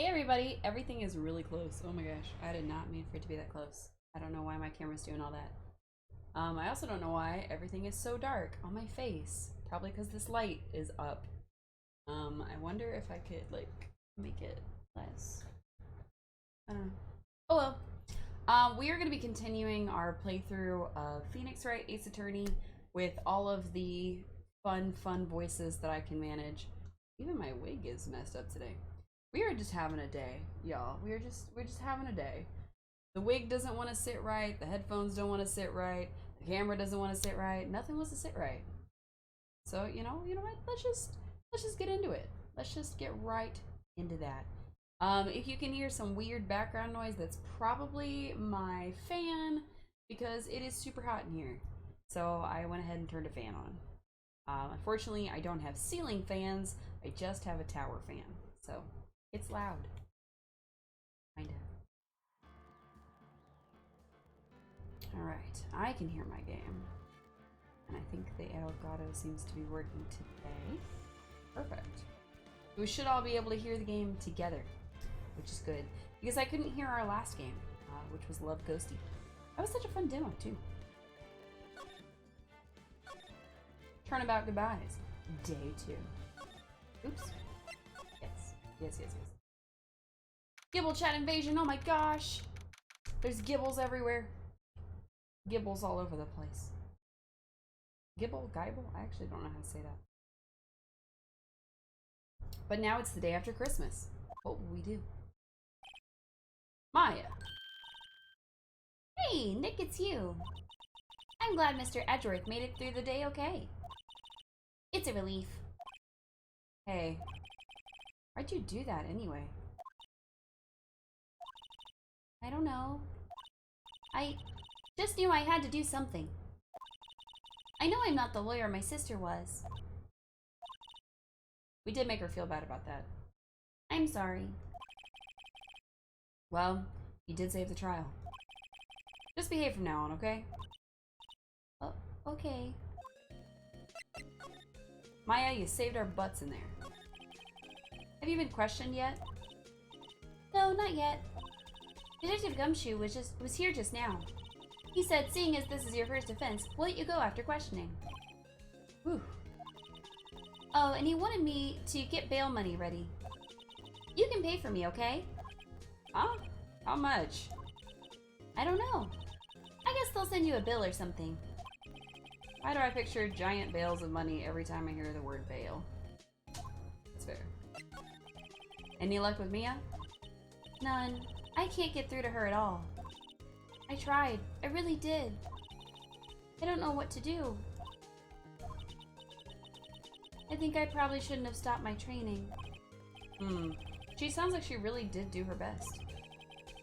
Hey everybody, everything is really close. Oh my gosh, I did not mean for it to be that close. I don't know why my camera's doing all that. I also don't know why everything is so dark on my face. Probably because this light is up. I wonder if I could like make it less. I don't know. Oh well. We are going to be continuing our playthrough of Phoenix Wright Ace Attorney with all of the fun voices that I can manage. Even my wig is messed up today. We are just having a day, y'all. We're just having a day. The wig doesn't want to sit right. The headphones don't want to sit right. The camera doesn't want to sit right. Nothing wants to sit right. So you know what? Let's just get into it. Let's just get right into that. If you can hear some weird background noise, that's probably my fan because it is super hot in here. So I went ahead and turned a fan on. Unfortunately, I don't have ceiling fans. I just have a tower fan. So it's loud. Kinda. Alright, I can hear my game. And I think the Elgato seems to be working today. Perfect. We should all be able to hear the game together, which is good. Because I couldn't hear our last game, which was Love Ghosty. That was such a fun demo, too. Turnabout Goodbyes. Day 2. Oops. Yes. Gibble chat invasion, oh my gosh! There's gibbles everywhere. Gibbles all over the place. Gibble? Gibble? I actually don't know how to say that. But now it's the day after Christmas. What will we do? Maya. Hey, Nick, it's you. I'm glad Mr. Edgeworth made it through the day okay. It's a relief. Hey. Why'd you do that anyway? I don't know. I just knew I had to do something. I know I'm not the lawyer my sister was. We did make her feel bad about that. I'm sorry. Well, you did save the trial. Just behave from now on, okay? Oh, okay. Maya, you saved our butts in there. Have you been questioned yet? No, not yet. Detective Gumshoe was here just now. He said, seeing as this is your first offense, we'll let you go after questioning. Whew. Oh, and he wanted me to get bail money ready. You can pay for me, okay? Huh? How much? I don't know. I guess they'll send you a bill or something. Why do I picture giant bales of money every time I hear the word bail? That's fair. Any luck with Mia? None. I can't get through to her at all. I tried. I really did. I don't know what to do. I think I probably shouldn't have stopped my training. She sounds like she really did do her best.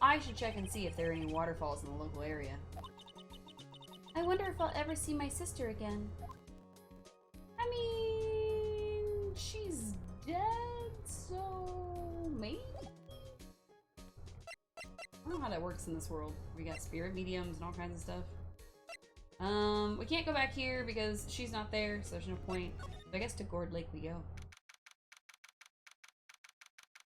I should check and see if there are any waterfalls in the local area. I wonder if I'll ever see my sister again. I mean, she's dead, so maybe? I don't know how that works in this world. We got spirit mediums and all kinds of stuff. We can't go back here because she's not there, so there's no point. But I guess to Gourd Lake we go.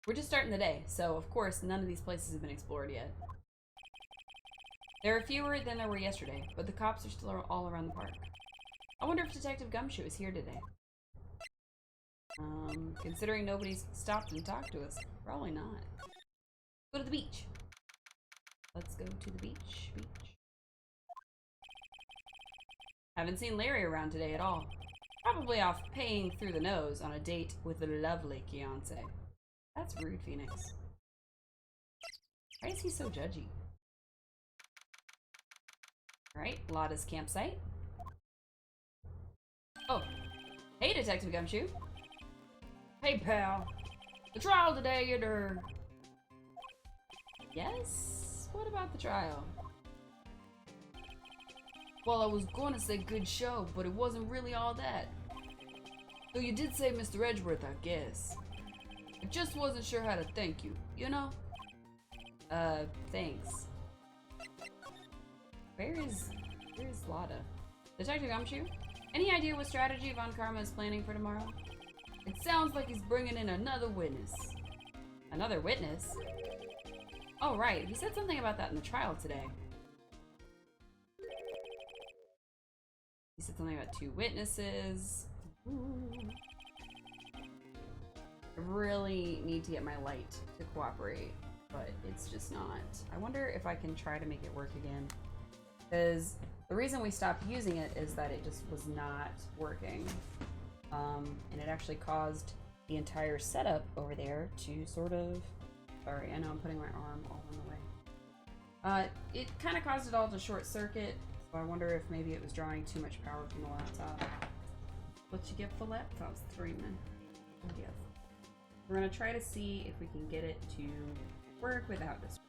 We're just starting the day, so of course none of these places have been explored yet. There are fewer than there were yesterday, but the cops are still all around the park. I wonder if Detective Gumshoe is here today. Considering nobody's stopped and talked to us, probably not. Go to the beach. Let's go to the beach. Haven't seen Larry around today at all. Probably off paying through the nose on a date with a lovely fiance. That's rude, Phoenix. Why is he so judgy? Alright, Lotta's campsite. Oh. Hey, Detective Gumshoe. Hey, pal. The trial today, you der. Yes? What about the trial? Well, I was going to say good show, but it wasn't really all that. Though you did say Mr. Edgeworth, I guess. I just wasn't sure how to thank you, you know? Thanks. Where is Lotta? Detective Gumshoe? Any idea what strategy Von Karma is planning for tomorrow? It sounds like he's bringing in another witness. Another witness? Oh, right. He said something about that in the trial today. He said something about 2 witnesses. Ooh. I really need to get my light to cooperate, but it's just not. I wonder if I can try to make it work again. Because the reason we stopped using it is that it just was not working. And it actually caused the entire setup over there to sort of... Sorry, I know I'm putting my arm all in the way. It kind of caused it all to short circuit, so I wonder if maybe it was drawing too much power from the laptop. What you get for laptop streaming? Oh, yes. We're gonna try to see if we can get it to work without this.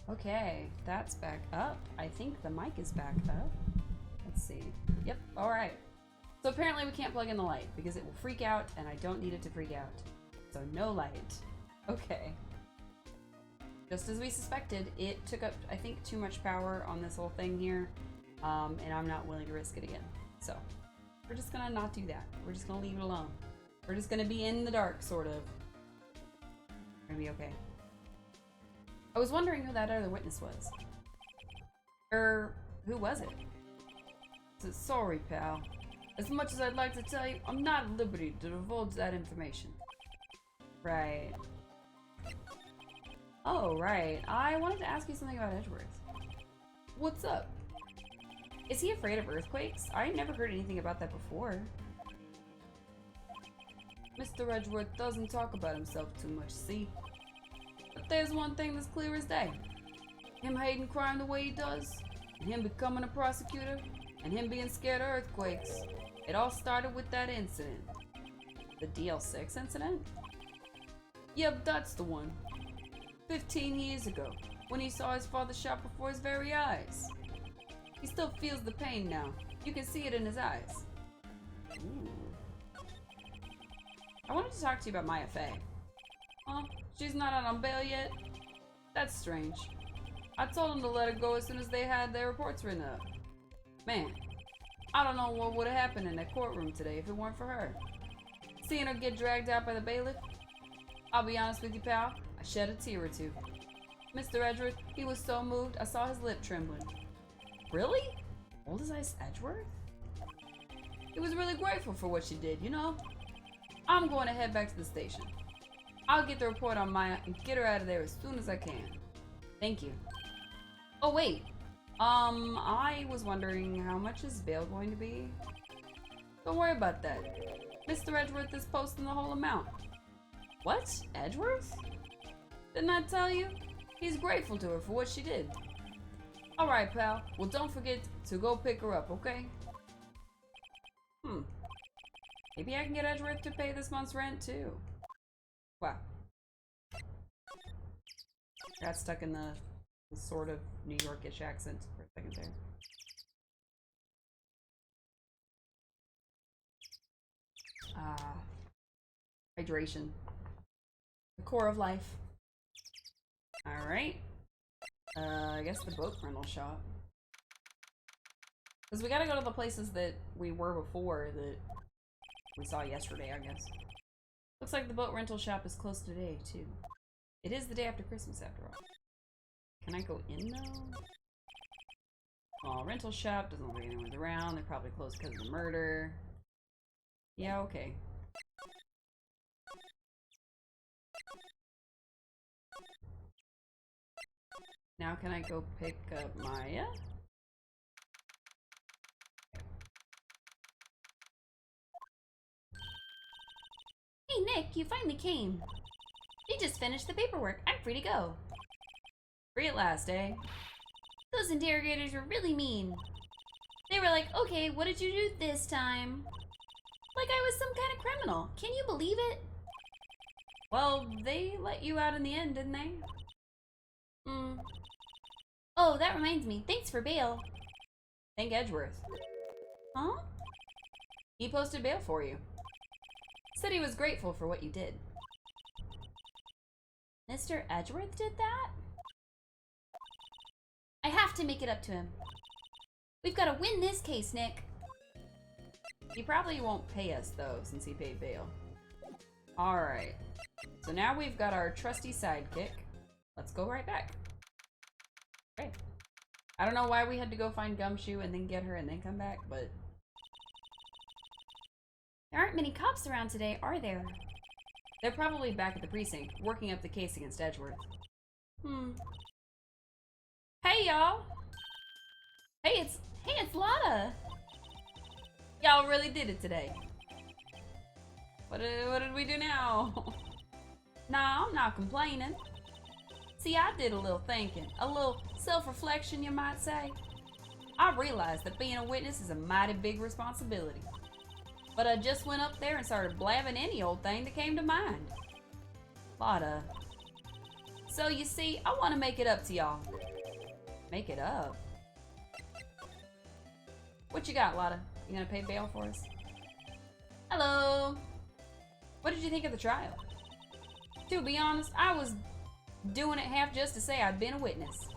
Okay, that's back up. I think the mic is back up. Let's see. Yep, alright. So apparently we can't plug in the light because it will freak out and I don't need it to freak out. So no light. Okay. Just as we suspected, it took up, I think, too much power on this whole thing here. And I'm not willing to risk it again. So we're just gonna not do that. We're just gonna leave it alone. We're just gonna be in the dark, sort of. We're gonna be okay. I was wondering who that other witness was. Or who was it? So, sorry, pal. As much as I'd like to tell you, I'm not at liberty to divulge that information. Right. Oh, right. I wanted to ask you something about Edgeworth. What's up? Is he afraid of earthquakes? I never heard anything about that before. Mr. Edgeworth doesn't talk about himself too much, see? But there's one thing that's clear as day. Him hating crime the way he does, and him becoming a prosecutor, and him being scared of earthquakes. It all started with that incident. The DL6 incident? Yep, that's the one. 15 years ago, when he saw his father shot before his very eyes. He still feels the pain now. You can see it in his eyes. Ooh. I wanted to talk to you about Maya Fey. Huh? She's not out on bail yet? That's strange. I told them to let her go as soon as they had their reports written up. Man, I don't know what would have happened in that courtroom today if it weren't for her. Seeing her get dragged out by the bailiff? I'll be honest with you, pal, I shed a tear or two. Mr. Edgeworth, he was so moved, I saw his lip trembling. Really? Old as Ice Edgeworth? He was really grateful for what she did, you know? I'm going to head back to the station. I'll get the report on Maya and get her out of there as soon as I can. Thank you. Oh, wait. I was wondering how much is bail going to be? Don't worry about that. Mr. Edgeworth is posting the whole amount. What? Edgeworth? Didn't I tell you? He's grateful to her for what she did. Alright, pal. Well, don't forget to go pick her up, okay? Maybe I can get Edgeworth to pay this month's rent, too. Wow. Got stuck in the sort of New Yorkish accent for a second there. Hydration. The core of life. Alright. I guess the boat rental shop. Because we gotta go to the places that we were before that we saw yesterday, I guess. Looks like the boat rental shop is closed today, too. It is the day after Christmas, after all. Can I go in, though? Small rental shop, doesn't look like anyone's around. They're probably closed because of the murder. Yeah, okay. Now can I go pick up Maya? Hey, Nick, you finally came. You just finished the paperwork. I'm free to go. Free at last, eh? Those interrogators were really mean. They were like, okay, what did you do this time? Like I was some kind of criminal. Can you believe it? Well, they let you out in the end, didn't they? Oh, that reminds me. Thanks for bail. Thank Edgeworth. Huh? He posted bail for you. Said he was grateful for what you did. Mr. Edgeworth did that? I have to make it up to him. We've got to win this case, Nick. He probably won't pay us, though, since he paid bail. Alright. So now we've got our trusty sidekick. Let's go right back. Okay. I don't know why we had to go find Gumshoe and then get her and then come back, but... There aren't many cops around today, are there? They're probably back at the precinct, working up the case against Edgeworth. Hey, y'all! Hey, it's Lotta! Y'all really did it today. What did we do now? Nah, I'm not complaining. See, I did a little thinking, a little self-reflection, you might say. I realized that being a witness is a mighty big responsibility. But I just went up there and started blabbing any old thing that came to mind. Lotta. So you see, I want to make it up to y'all. Make it up? What you got, Lotta? You gonna pay bail for us? Hello. What did you think of the trial? To be honest, I was doing it half just to say I'd been a witness.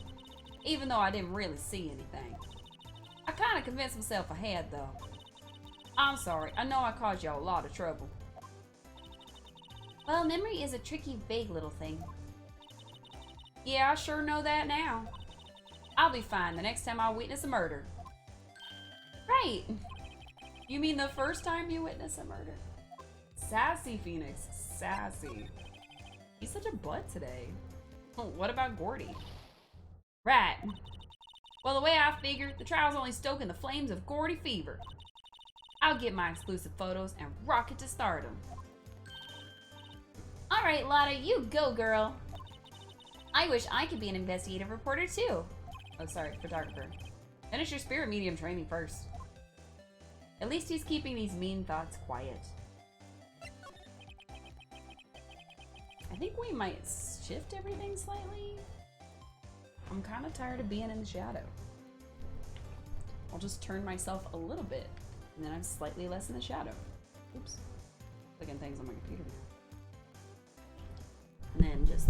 Even though I didn't really see anything. I kind of convinced myself I had, though. I'm sorry, I know I caused y'all a lot of trouble. Well, memory is a tricky, vague little thing. Yeah, I sure know that now. I'll be fine the next time I witness a murder. Right. You mean the first time you witness a murder? Sassy, Phoenix. Sassy. He's such a butt today. What about Gordy? Right. Well, the way I figure, the trial's only stoking the flames of Gordy fever. I'll get my exclusive photos and rock it to stardom. Alright, Lotta, you go, girl. I wish I could be an investigative reporter, too. Oh, sorry, photographer. Finish your spirit medium training first. At least he's keeping these mean thoughts quiet. I think we might shift everything slightly. I'm kind of tired of being in the shadow. I'll just turn myself a little bit, and then I'm slightly less in the shadow. Oops. Clicking things on my computer now. And then just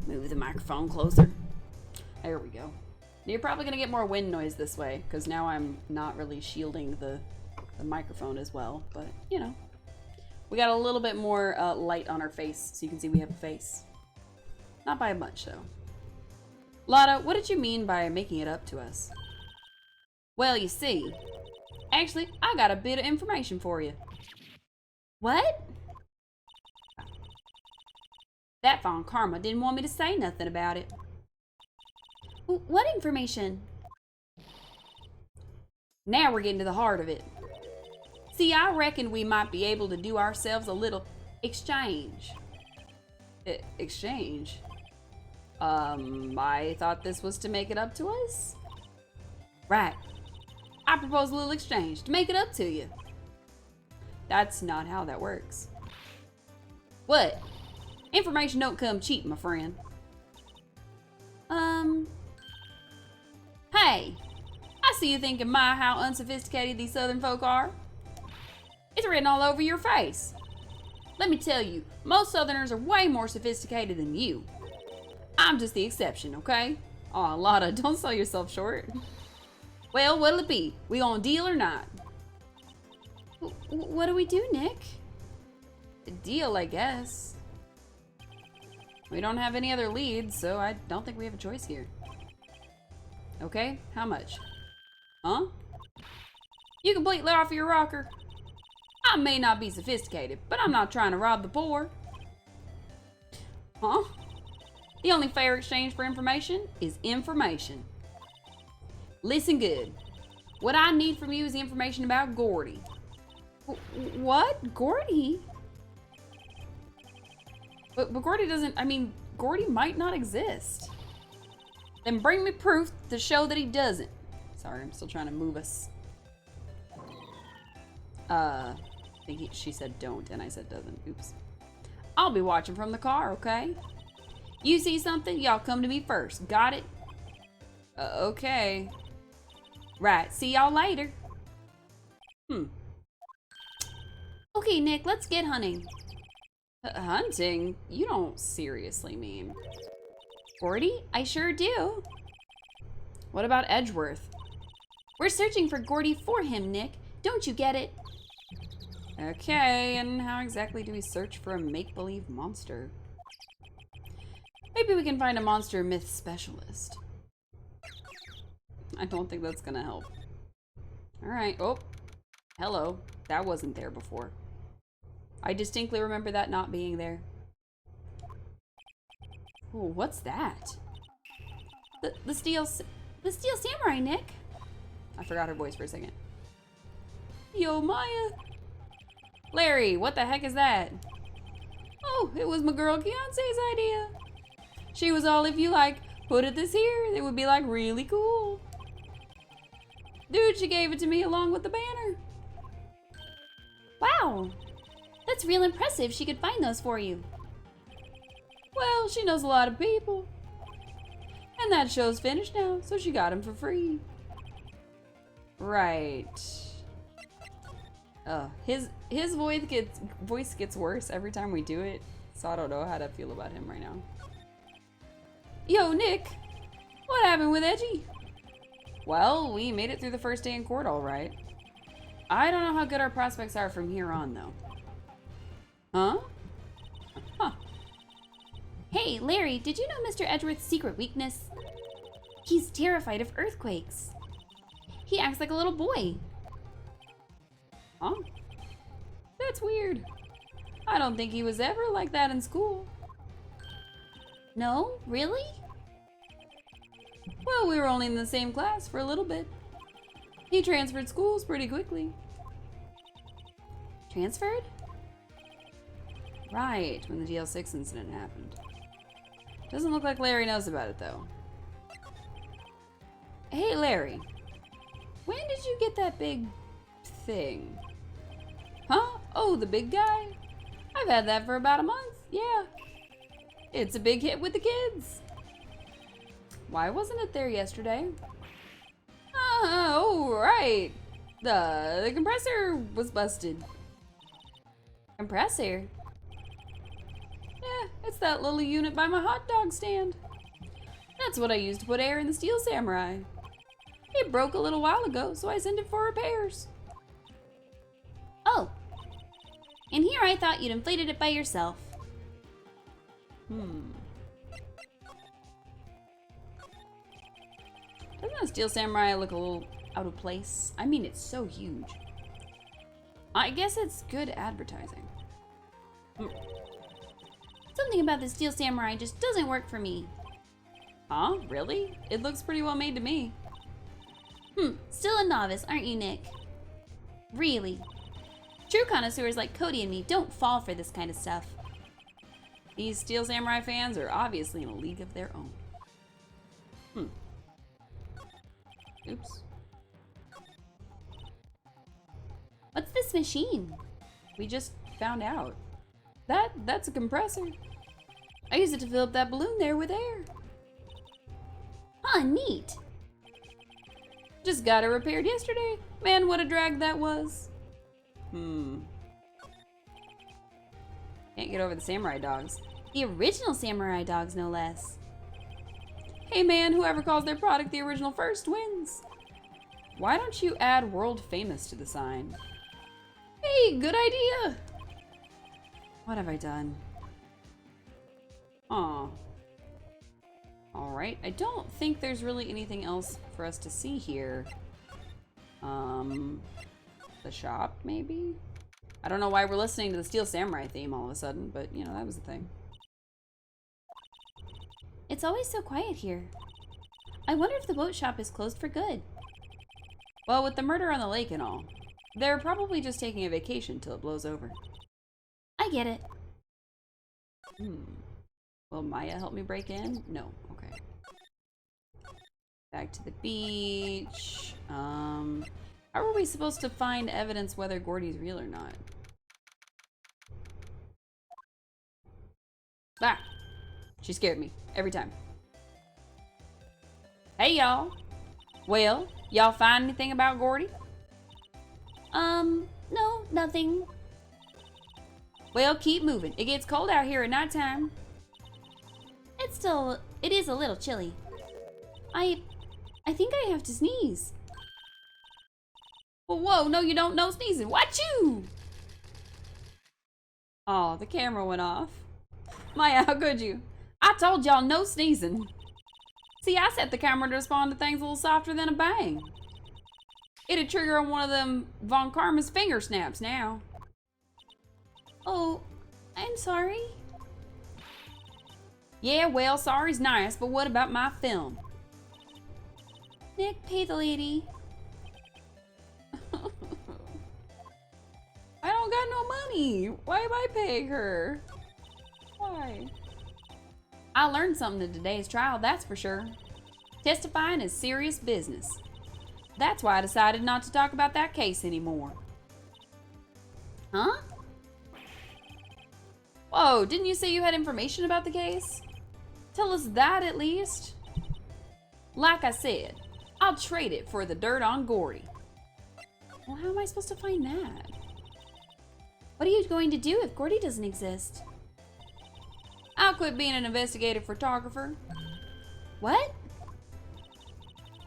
move the microphone closer. There we go. You're probably going to get more wind noise this way, because now I'm not really shielding the microphone as well, but, you know. We got a little bit more light on our face, so you can see we have a face. Not by much, though. Lotta, what did you mean by making it up to us? Well, you see, actually, I got a bit of information for you. What? That Fawn Karma didn't want me to say nothing about it. What information? Now we're getting to the heart of it. See, I reckon we might be able to do ourselves a little exchange. Exchange? I thought this was to make it up to us? Right. I propose a little exchange to make it up to you. That's not how that works. What? Information don't come cheap, my friend. Hey, I see you thinking, my, how unsophisticated these southern folk are. It's written all over your face. Let me tell you, most southerners are way more sophisticated than you. I'm just the exception, okay? Aw, Lotta, don't sell yourself short. Well, what'll it be? We gonna deal or not? What do we do, Nick? A deal, I guess. We don't have any other leads, so I don't think we have a choice here. Okay, how much? Huh? You completely off your rocker? I may not be sophisticated, but I'm not trying to rob the poor. Huh? The only fair exchange for information is information. Listen good. What I need from you is information about Gordy. What? Gordy? But Gordy doesn't, I mean, Gordy might not exist. Then bring me proof to show that he doesn't. Sorry, I'm still trying to move us. I think she said don't, and I said doesn't. Oops. I'll be watching from the car, okay? You see something, y'all come to me first. Got it? Okay. Right, see y'all later. Okay, Nick, let's get hunting. Hunting? You don't seriously mean. Gordy? I sure do. What about Edgeworth? We're searching for Gordy for him, Nick. Don't you get it? Okay, and how exactly do we search for a make-believe monster? Maybe we can find a monster myth specialist. I don't think that's gonna help. Alright, oh. Hello. That wasn't there before. I distinctly remember that not being there. Oh, what's that? The steel samurai, Nick. I forgot her voice for a second. Yo, Maya. Larry, what the heck is that? Oh, it was my girl Beyonce's idea. She was all, if you like, put it this here, it would be like really cool. Dude, she gave it to me along with the banner. Wow. That's real impressive she could find those for you. Well, she knows a lot of people. And that show's finished now, so she got him for free. Right. His voice gets worse every time we do it, so I don't know how to feel about him right now. Yo, Nick, what happened with Edgy? Well, we made it through the first day in court all right. I don't know how good our prospects are from here on, though. Huh? Huh. Hey, Larry, did you know Mr. Edgeworth's secret weakness? He's terrified of earthquakes. He acts like a little boy. Huh? That's weird. I don't think he was ever like that in school. No? Really? Well, we were only in the same class for a little bit. He transferred schools pretty quickly. Transferred? Right, when the DL6 incident happened. Doesn't look like Larry knows about it, though. Hey, Larry. When did you get that big thing? Huh? Oh, the big guy? I've had that for about a month, yeah. It's a big hit with the kids. Why wasn't it there yesterday? Oh, right. The compressor was busted. Compressor? Yeah, it's that little unit by my hot dog stand. That's what I used to put air in the Steel Samurai. It broke a little while ago, so I sent it for repairs. Oh. And here I thought you'd inflated it by yourself. Doesn't the Steel Samurai look a little out of place? I mean, it's so huge. I guess it's good advertising. Something about the Steel Samurai just doesn't work for me. Huh? Really? It looks pretty well made to me. Still a novice, aren't you, Nick? Really. True connoisseurs like Cody and me don't fall for this kind of stuff. These Steel Samurai fans are obviously in a league of their own. Oops. What's this machine? We just found out. That's a compressor. I used it to fill up that balloon there with air. Ah, neat. Just got it repaired yesterday. Man, what a drag that was. Can't get over the samurai dogs. The original samurai dogs, no less. Hey man, whoever calls their product the original first wins. Why don't you add world famous to the sign? Hey, good idea. What have I done? Aw. Alright, I don't think there's really anything else for us to see here. The shop, maybe? I don't know why we're listening to the Steel Samurai theme all of a sudden, but, you know, that was the thing. It's always so quiet here. I wonder if the boat shop is closed for good. Well, with the murder on the lake and all, they're probably just taking a vacation till it blows over. I get it. Will Maya help me break in? No. Okay. Back to the beach. How are we supposed to find evidence whether Gordy's real or not? Ah! She scared me. Every time. Hey, y'all. Well, y'all find anything about Gordy? No, nothing. Well, keep moving. It gets cold out here at nighttime. It is a little chilly. I think I have to sneeze. Well, whoa, no you don't. No sneezing. Watch you! Oh, the camera went off. Maya, how could you? I told y'all no sneezing. See, I set the camera to respond to things a little softer than a bang. It'd trigger on one of them Von Karma's finger snaps now. Oh, I'm sorry. Yeah, well, sorry's nice, but what about my film? Nick, pay the lady. I don't got no money. Why am I paying her? Why? I learned something in today's trial, that's for sure. Testifying is serious business. That's why I decided not to talk about that case anymore. Huh? Whoa, didn't you say you had information about the case? Tell us that at least. Like I said, I'll trade it for the dirt on Gordy. Well, how am I supposed to find that? What are you going to do if Gordy doesn't exist? I'll quit being an investigative photographer. What?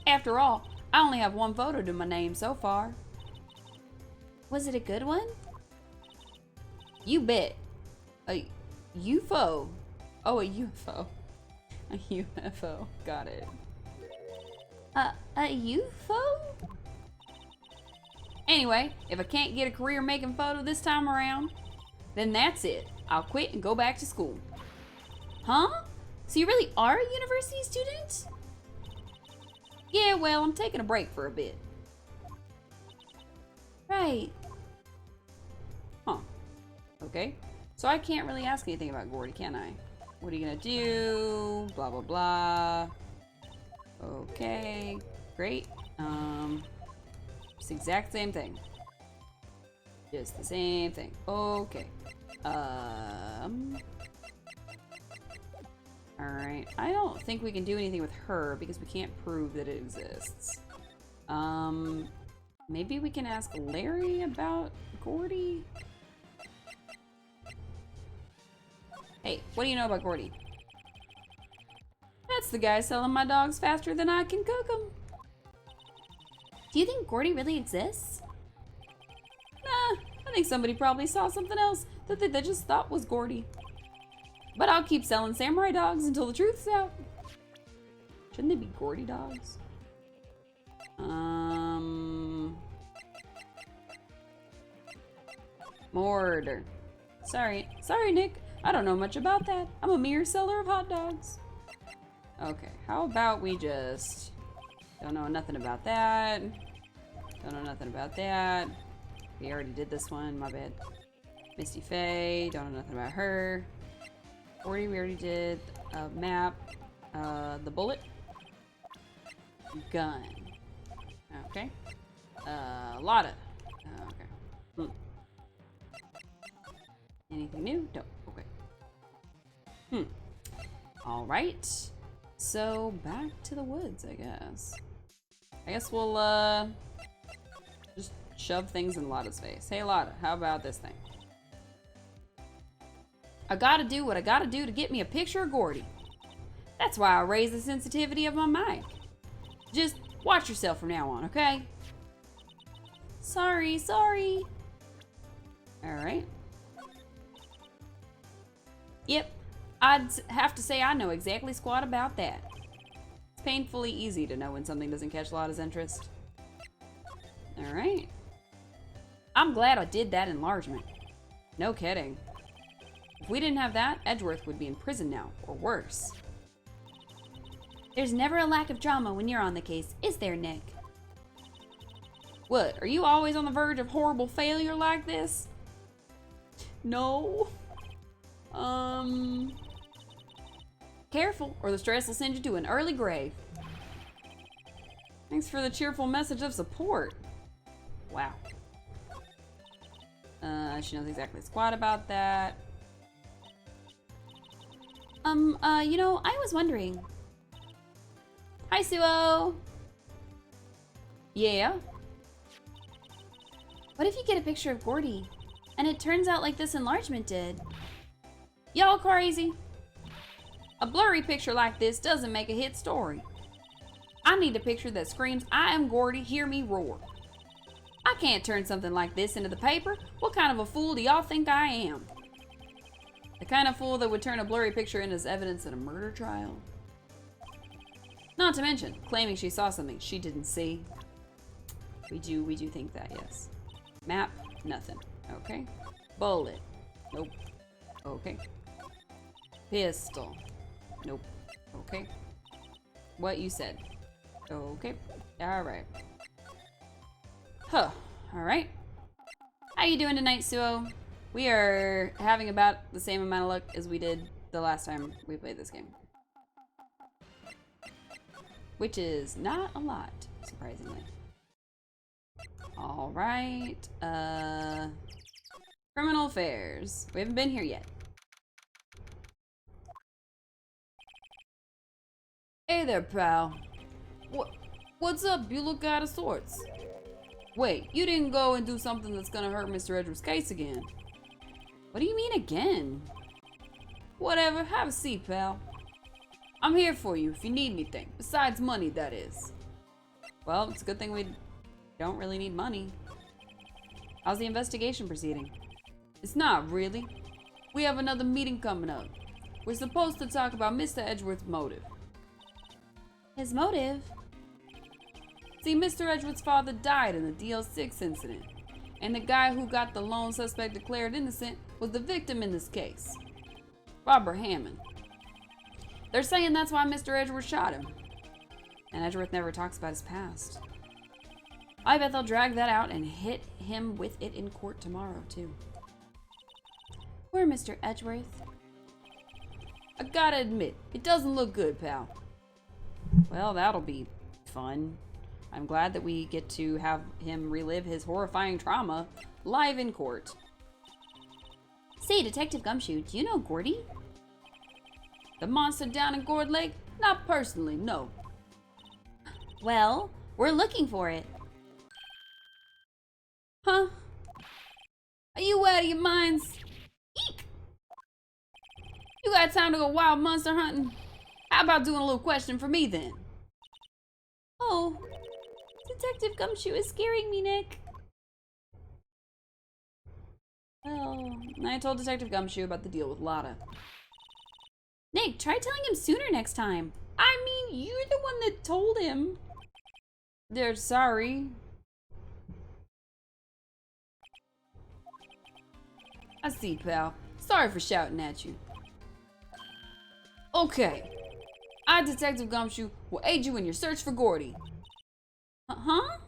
After all, I only have one photo to my name so far. Was it a good one? You bet. A UFO. Oh, a UFO. A UFO. Got it. A UFO? Anyway, if I can't get a career making photo this time around, then that's it. I'll quit and go back to school. Huh? So you really are a university student? Yeah, well, I'm taking a break for a bit. Right. Huh. Okay. So I can't really ask anything about Gordy, can I? What are you gonna do? Blah, blah, blah. Okay. Great. It's the exact same thing. Just the same thing. Okay. Alright. I don't think we can do anything with her because we can't prove that it exists. Maybe we can ask Larry about Gordy? Hey, what do you know about Gordy? That's the guy selling my dogs faster than I can cook them. Do you think Gordy really exists? Nah, I think somebody probably saw something else that they just thought was Gordy. But I'll keep selling samurai dogs until the truth's out. Shouldn't they be Gordy dogs? Mortar. Sorry, Nick. I don't know much about that. I'm a mere seller of hot dogs. Okay, how about we just... Don't know nothing about that. Don't know nothing about that. We already did this one, my bad. Misty Faye, don't know nothing about her. Gordy, we already did. Map. The bullet. Gun. Okay. Lotta. Okay. Anything new? No. Okay. Alright. So, back to the woods, I guess. I guess we'll, just shove things in Lotta's face. Hey, Lotta, how about this thing? I gotta do what I gotta do to get me a picture of Gordy. That's why I raise the sensitivity of my mic. Just watch yourself from now on, okay? Sorry. Alright. Yep, I'd have to say I know exactly squat about that. It's painfully easy to know when something doesn't catch Lotta's interest. Alright. I'm glad I did that enlargement. No kidding. If we didn't have that, Edgeworth would be in prison now, or worse. There's never a lack of drama when you're on the case, is there, Nick? What, are you always on the verge of horrible failure like this? No. Careful, or the stress will send you to an early grave. Thanks for the cheerful message of support. Wow. She knows exactly squat about that. You know, I was wondering. Hi, Suo. Yeah? What if you get a picture of Gordy, and it turns out like this enlargement did? Y'all crazy? A blurry picture like this doesn't make a hit story. I need a picture that screams, I am Gordy, hear me roar. I can't turn something like this into the paper. What kind of a fool do y'all think I am? The kind of fool that would turn a blurry picture in as evidence in a murder trial. Not to mention, claiming she saw something she didn't see. We do think that, yes. Map, nothing. Okay. Bullet. Nope. Okay. Pistol. Nope. Okay. What you said. Okay. Alright. Huh. Alright. How you doing tonight, Suo? We are having about the same amount of luck as we did the last time we played this game. Which is not a lot, surprisingly. Alright. Criminal affairs. We haven't been here yet. Hey there, pal. What's up? You look out of sorts. Wait, you didn't go and do something that's gonna hurt Mr. Edgeworth's case again. What do you mean again? Whatever, have a seat, pal. I'm here for you if you need anything. Besides money, that is. Well, it's a good thing we don't really need money. How's the investigation proceeding? It's not really. We have another meeting coming up. We're supposed to talk about Mr. Edgeworth's motive. His motive? See, Mr. Edgeworth's father died in the DL6 incident, and the guy who got the lone suspect declared innocent was the victim in this case. Robert Hammond. They're saying that's why Mr. Edgeworth shot him. And Edgeworth never talks about his past. I bet they'll drag that out and hit him with it in court tomorrow, too. Poor Mr. Edgeworth. I gotta admit, it doesn't look good, pal. Well, that'll be fun. I'm glad that we get to have him relive his horrifying trauma live in court. Say, Detective Gumshoe, do you know Gordy? The monster down in Gourd Lake? Not personally, no. Well, we're looking for it. Huh? Are you out of your minds? Eek! You got time to go wild monster hunting? How about doing a little question for me then? Oh, Detective Gumshoe is scaring me, Nick. Well, I told Detective Gumshoe about the deal with Lotta. Nick, try telling him sooner next time. I mean, you're the one that told him. They're sorry. I see, pal. Sorry for shouting at you. Okay. I, Detective Gumshoe, will aid you in your search for Gordy. Huh?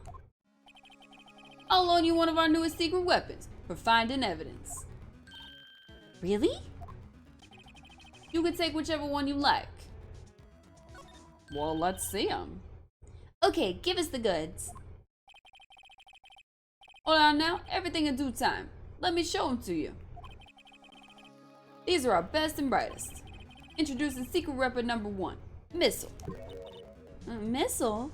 I'll loan you one of our newest secret weapons for finding evidence. Really? You can take whichever one you like. Well, let's see them. Okay, give us the goods. Hold on now, everything in due time. Let me show them to you. These are our best and brightest. Introducing secret weapon number 1, Missile. Missile?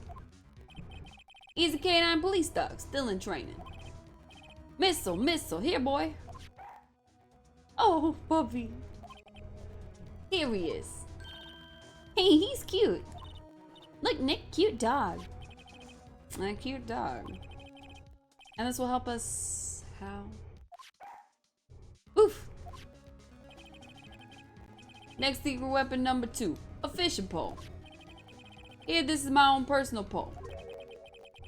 He's a canine police dog, still in training. Missile, here boy. Oh, puppy. Here he is. Hey, he's cute. Look, Nick, cute dog. A cute dog. And this will help us, how? Oof. Next secret weapon number 2, a fishing pole. Here, this is my own personal pole.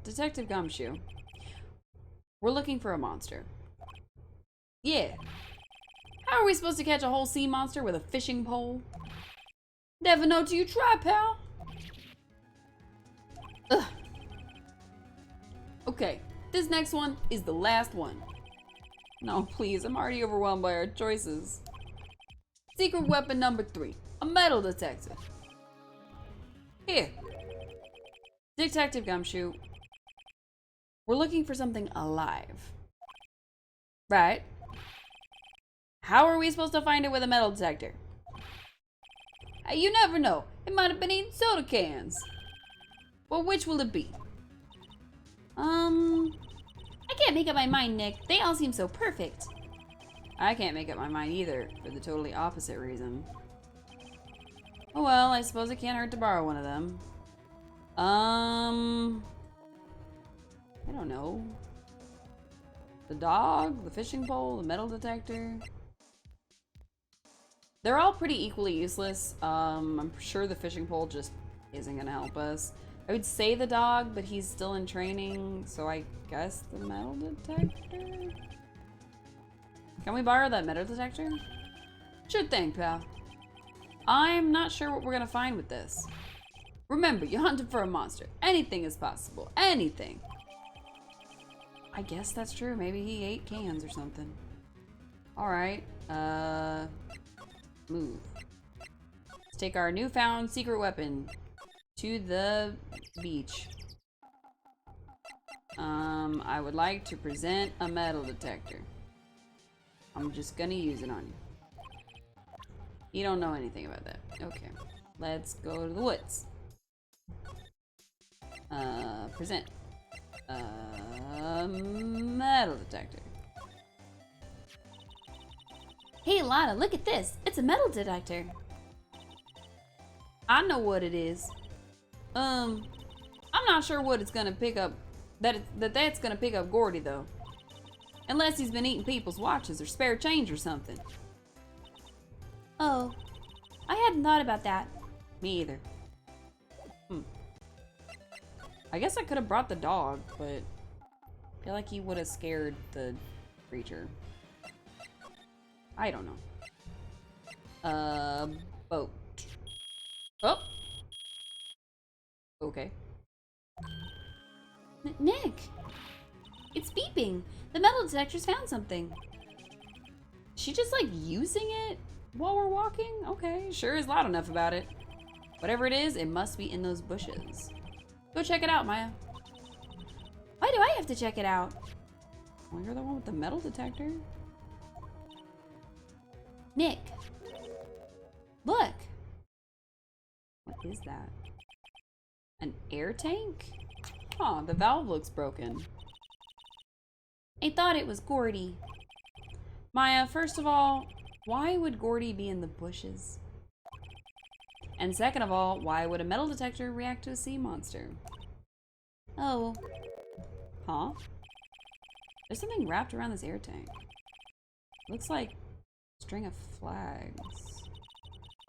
Detective Gumshoe. We're looking for a monster. Yeah. How are we supposed to catch a whole sea monster with a fishing pole? Never know till you try, pal. Ugh. Okay, this next one is the last one. No, please, I'm already overwhelmed by our choices. Secret weapon number 3, a metal detector. Here. Detective Gumshoe. We're looking for something alive. Right. How are we supposed to find it with a metal detector? You never know. It might have been eating soda cans. Well, which will it be? I can't make up my mind, Nick. They all seem so perfect. I can't make up my mind either, for the totally opposite reason. Oh well, I suppose it can't hurt to borrow one of them. I don't know. The dog, the fishing pole, the metal detector. They're all pretty equally useless. I'm sure the fishing pole just isn't gonna help us. I would say the dog, but he's still in training, so I guess the metal detector? Can we borrow that metal detector? Sure thing, pal. I'm not sure what we're gonna find with this. Remember, you're hunting for a monster. Anything is possible. Anything. I guess that's true. Maybe he ate cans or something. Alright. Move. Let's take our newfound secret weapon to the beach. I would like to present a metal detector. I'm just gonna use it on you. You don't know anything about that. Okay. Let's go to the woods. Present. Metal detector. Hey, Lana, look at this. It's a metal detector. I know what it is. I'm not sure what it's gonna pick up. That's gonna pick up Gordy though. Unless he's been eating people's watches or spare change or something. Oh, I hadn't thought about that. Me either. I guess I could have brought the dog, but I feel like he would have scared the creature. I don't know. Boat. Oh! Okay. Nick! It's beeping. The metal detector's found something. She just like using it while we're walking? Okay, sure is loud enough about it. Whatever it is, it must be in those bushes. Go check it out, Maya. Why do I have to check it out? Well, you're the one with the metal detector. Nick. Look. What is that? An air tank? Huh, the valve looks broken. I thought it was Gordy. Maya, first of all, why would Gordy be in the bushes? And second of all, why would a metal detector react to a sea monster? Oh. Huh? There's something wrapped around this air tank. Looks like a string of flags.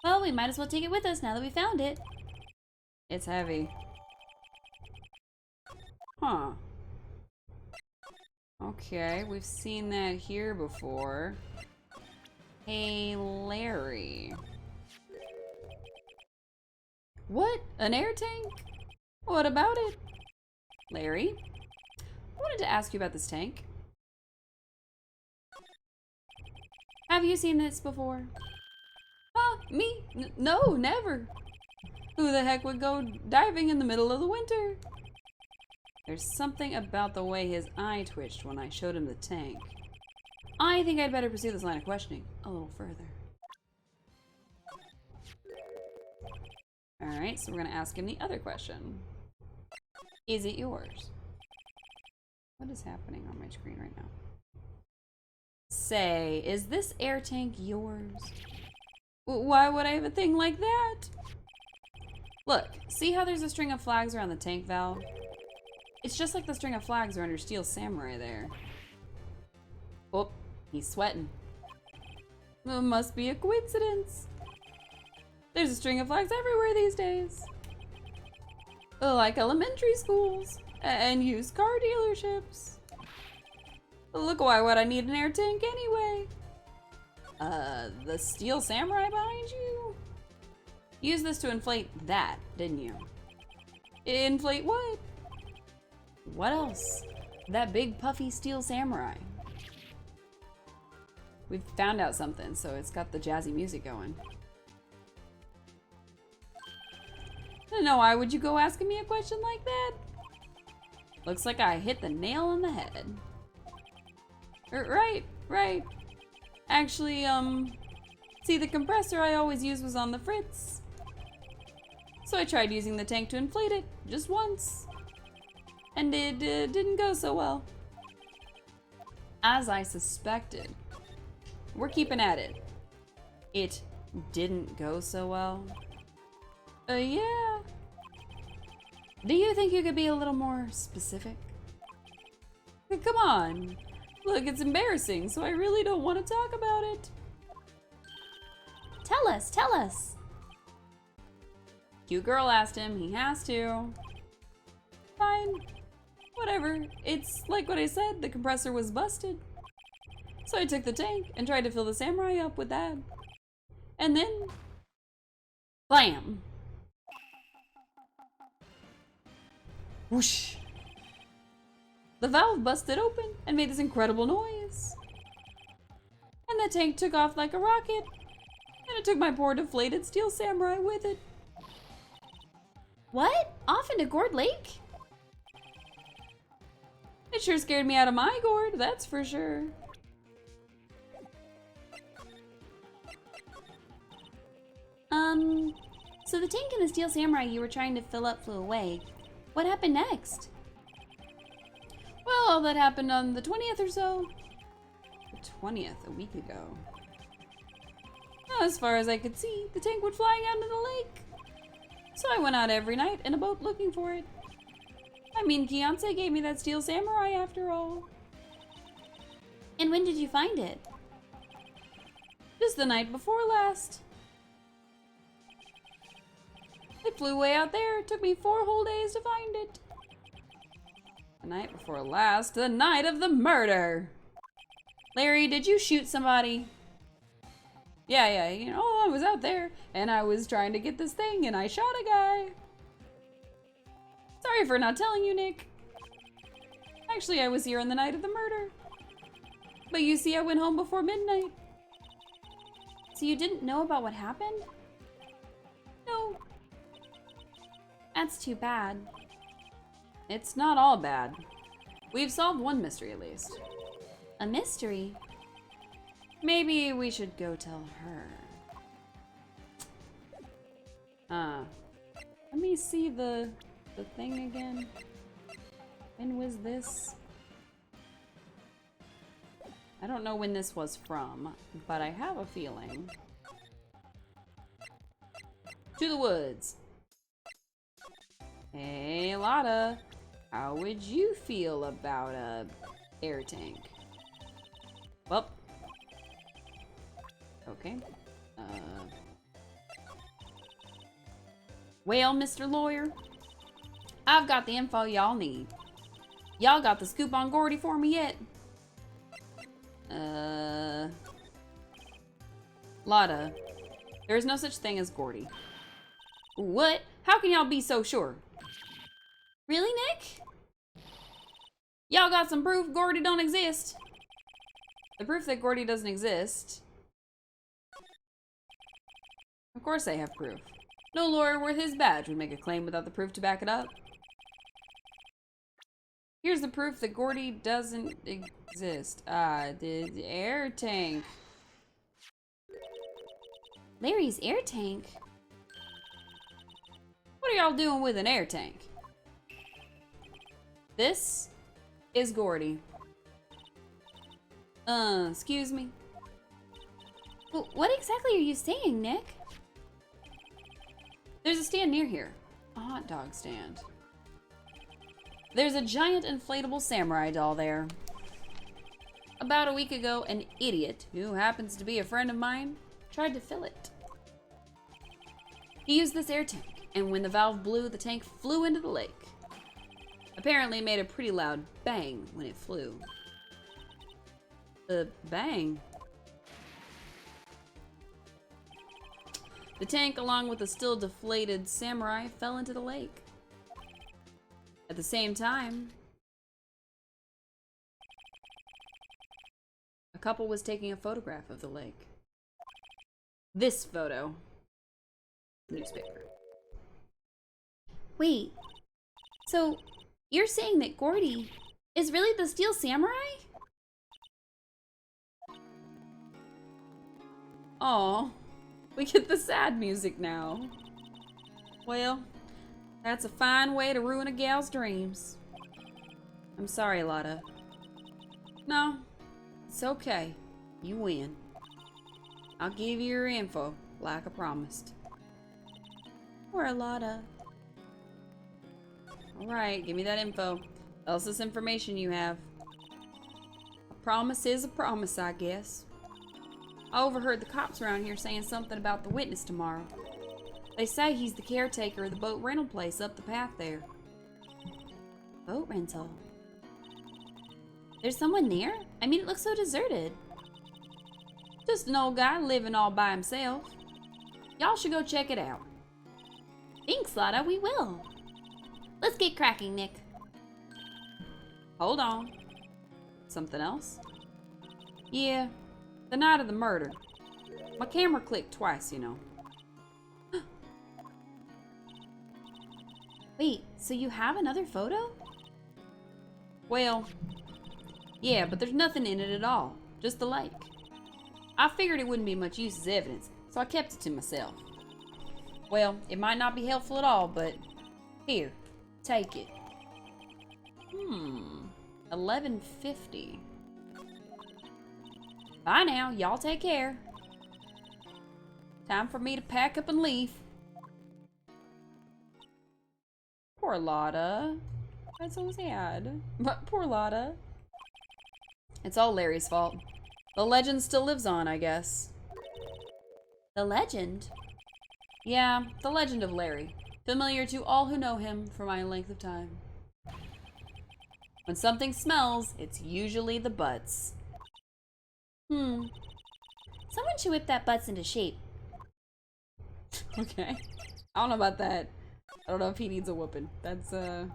Well, we might as well take it with us now that we found it. It's heavy. Huh. Okay, we've seen that here before. Hey, Larry. What? An air tank? What about it? Larry? I wanted to ask you about this tank. Have you seen this before? Huh? Me? No, never. Who the heck would go diving in the middle of the winter? There's something about the way his eye twitched when I showed him the tank. I think I'd better pursue this line of questioning a little further. Alright, so we're gonna ask him the other question. Is it yours? What is happening on my screen right now? Say, is this air tank yours? Why would I have a thing like that? Look, see how there's a string of flags around the tank valve? It's just like the string of flags are under Steel Samurai there. Oh, he's sweating. It must be a coincidence. There's a string of flags everywhere these days. Like elementary schools and used car dealerships. Look, why would I need an air tank anyway? The Steel Samurai behind you? You used this to inflate that, didn't you? Inflate what? What else? That big puffy Steel Samurai. We've found out something, so it's got the jazzy music going. I don't know, why would you go asking me a question like that? Looks like I hit the nail on the head. Right. Actually, see, the compressor I always used was on the fritz. So I tried using the tank to inflate it, just once. And it didn't go so well. As I suspected. We're keeping at it. It didn't go so well. Yeah. Do you think you could be a little more specific? Come on. Look, it's embarrassing, so I really don't want to talk about it. Tell us. Cute girl asked him, he has to. Fine. Whatever. It's like what I said, the compressor was busted. So I took the tank and tried to fill the samurai up with that. And then... blam! Whoosh! The valve busted open and made this incredible noise. And the tank took off like a rocket. And it took my poor deflated steel samurai with it. What? Off into Gourd Lake? It sure scared me out of my gourd, that's for sure. So the tank and the steel samurai you were trying to fill up flew away. What happened next? Well, all that happened on the 20th or so. The 20th, a week ago. As far as I could see, the tank went flying out into the lake. So I went out every night in a boat looking for it. I mean, Kianse gave me that steel samurai after all. And when did you find it? Just the night before last. It flew way out there. It took me 4 whole days to find it. The night before last, the night of the murder. Larry, did you shoot somebody? Yeah, you know, I was out there and I was trying to get this thing and I shot a guy. Sorry for not telling you, Nick. Actually, I was here on the night of the murder. But you see, I went home before midnight. So you didn't know about what happened? No. That's too bad. It's not all bad. We've solved one mystery at least. A mystery? Maybe we should go tell her. Let me see the thing again. When was this? I don't know when this was from, but I have a feeling. To the woods. Hey, Lotta. How would you feel about a air tank? Well. Okay. Well, Mr. Lawyer, I've got the info y'all need. Y'all got the scoop on Gordy for me yet? Lotta, there's no such thing as Gordy. What? How can y'all be so sure? Really, Nick? Y'all got some proof Gordy don't exist? The proof that Gordy doesn't exist. Of course I have proof. No lawyer worth his badge would make a claim without the proof to back it up. Here's the proof that Gordy doesn't exist. The air tank. Larry's air tank? What are y'all doing with an air tank? This is Gordy. Excuse me? What exactly are you saying, Nick? There's a stand near here. A hot dog stand. There's a giant inflatable samurai doll there. About a week ago, an idiot, who happens to be a friend of mine, tried to fill it. He used this air tank, and when the valve blew, the tank flew into the lake. Apparently it made a pretty loud bang when it flew. Bang? The tank, along with the still deflated samurai, fell into the lake. At the same time, A couple was taking a photograph of the lake. This photo. Newspaper. Wait, so you're saying that Gordy is really the Steel Samurai? Aw, we get the sad music now. Well, that's a fine way to ruin a gal's dreams. I'm sorry, Lotta. No, it's okay. You win. I'll give you your info, like I promised. Poor Lotta. Alright, give me that info. Else this information you have. A promise is a promise, I guess. I overheard the cops around here saying something about the witness tomorrow. They say he's the caretaker of the boat rental place up the path there. Boat rental? There's someone there? I mean, it looks so deserted. Just an old guy living all by himself. Y'all should go check it out. Thanks, Lotta, we will. Let's get cracking, Nick. Hold on. Something else? Yeah, the night of the murder. My camera clicked twice, you know. Wait, so you have another photo? Well, yeah, but there's nothing in it at all. Just the lake. I figured it wouldn't be much use as evidence, so I kept it to myself. Well, it might not be helpful at all, but here, take it. 11:50. Bye now, y'all take care. Time for me to pack up and leave. Poor Lotta. That's so sad. But poor Lotta. It's all Larry's fault. The legend still lives on, I guess. The legend? Yeah, the legend of Larry. Familiar to all who know him for my length of time. When something smells, it's usually the butts. Someone should whip that butts into shape. Okay. I don't know about that. I don't know if he needs a whooping. That's, not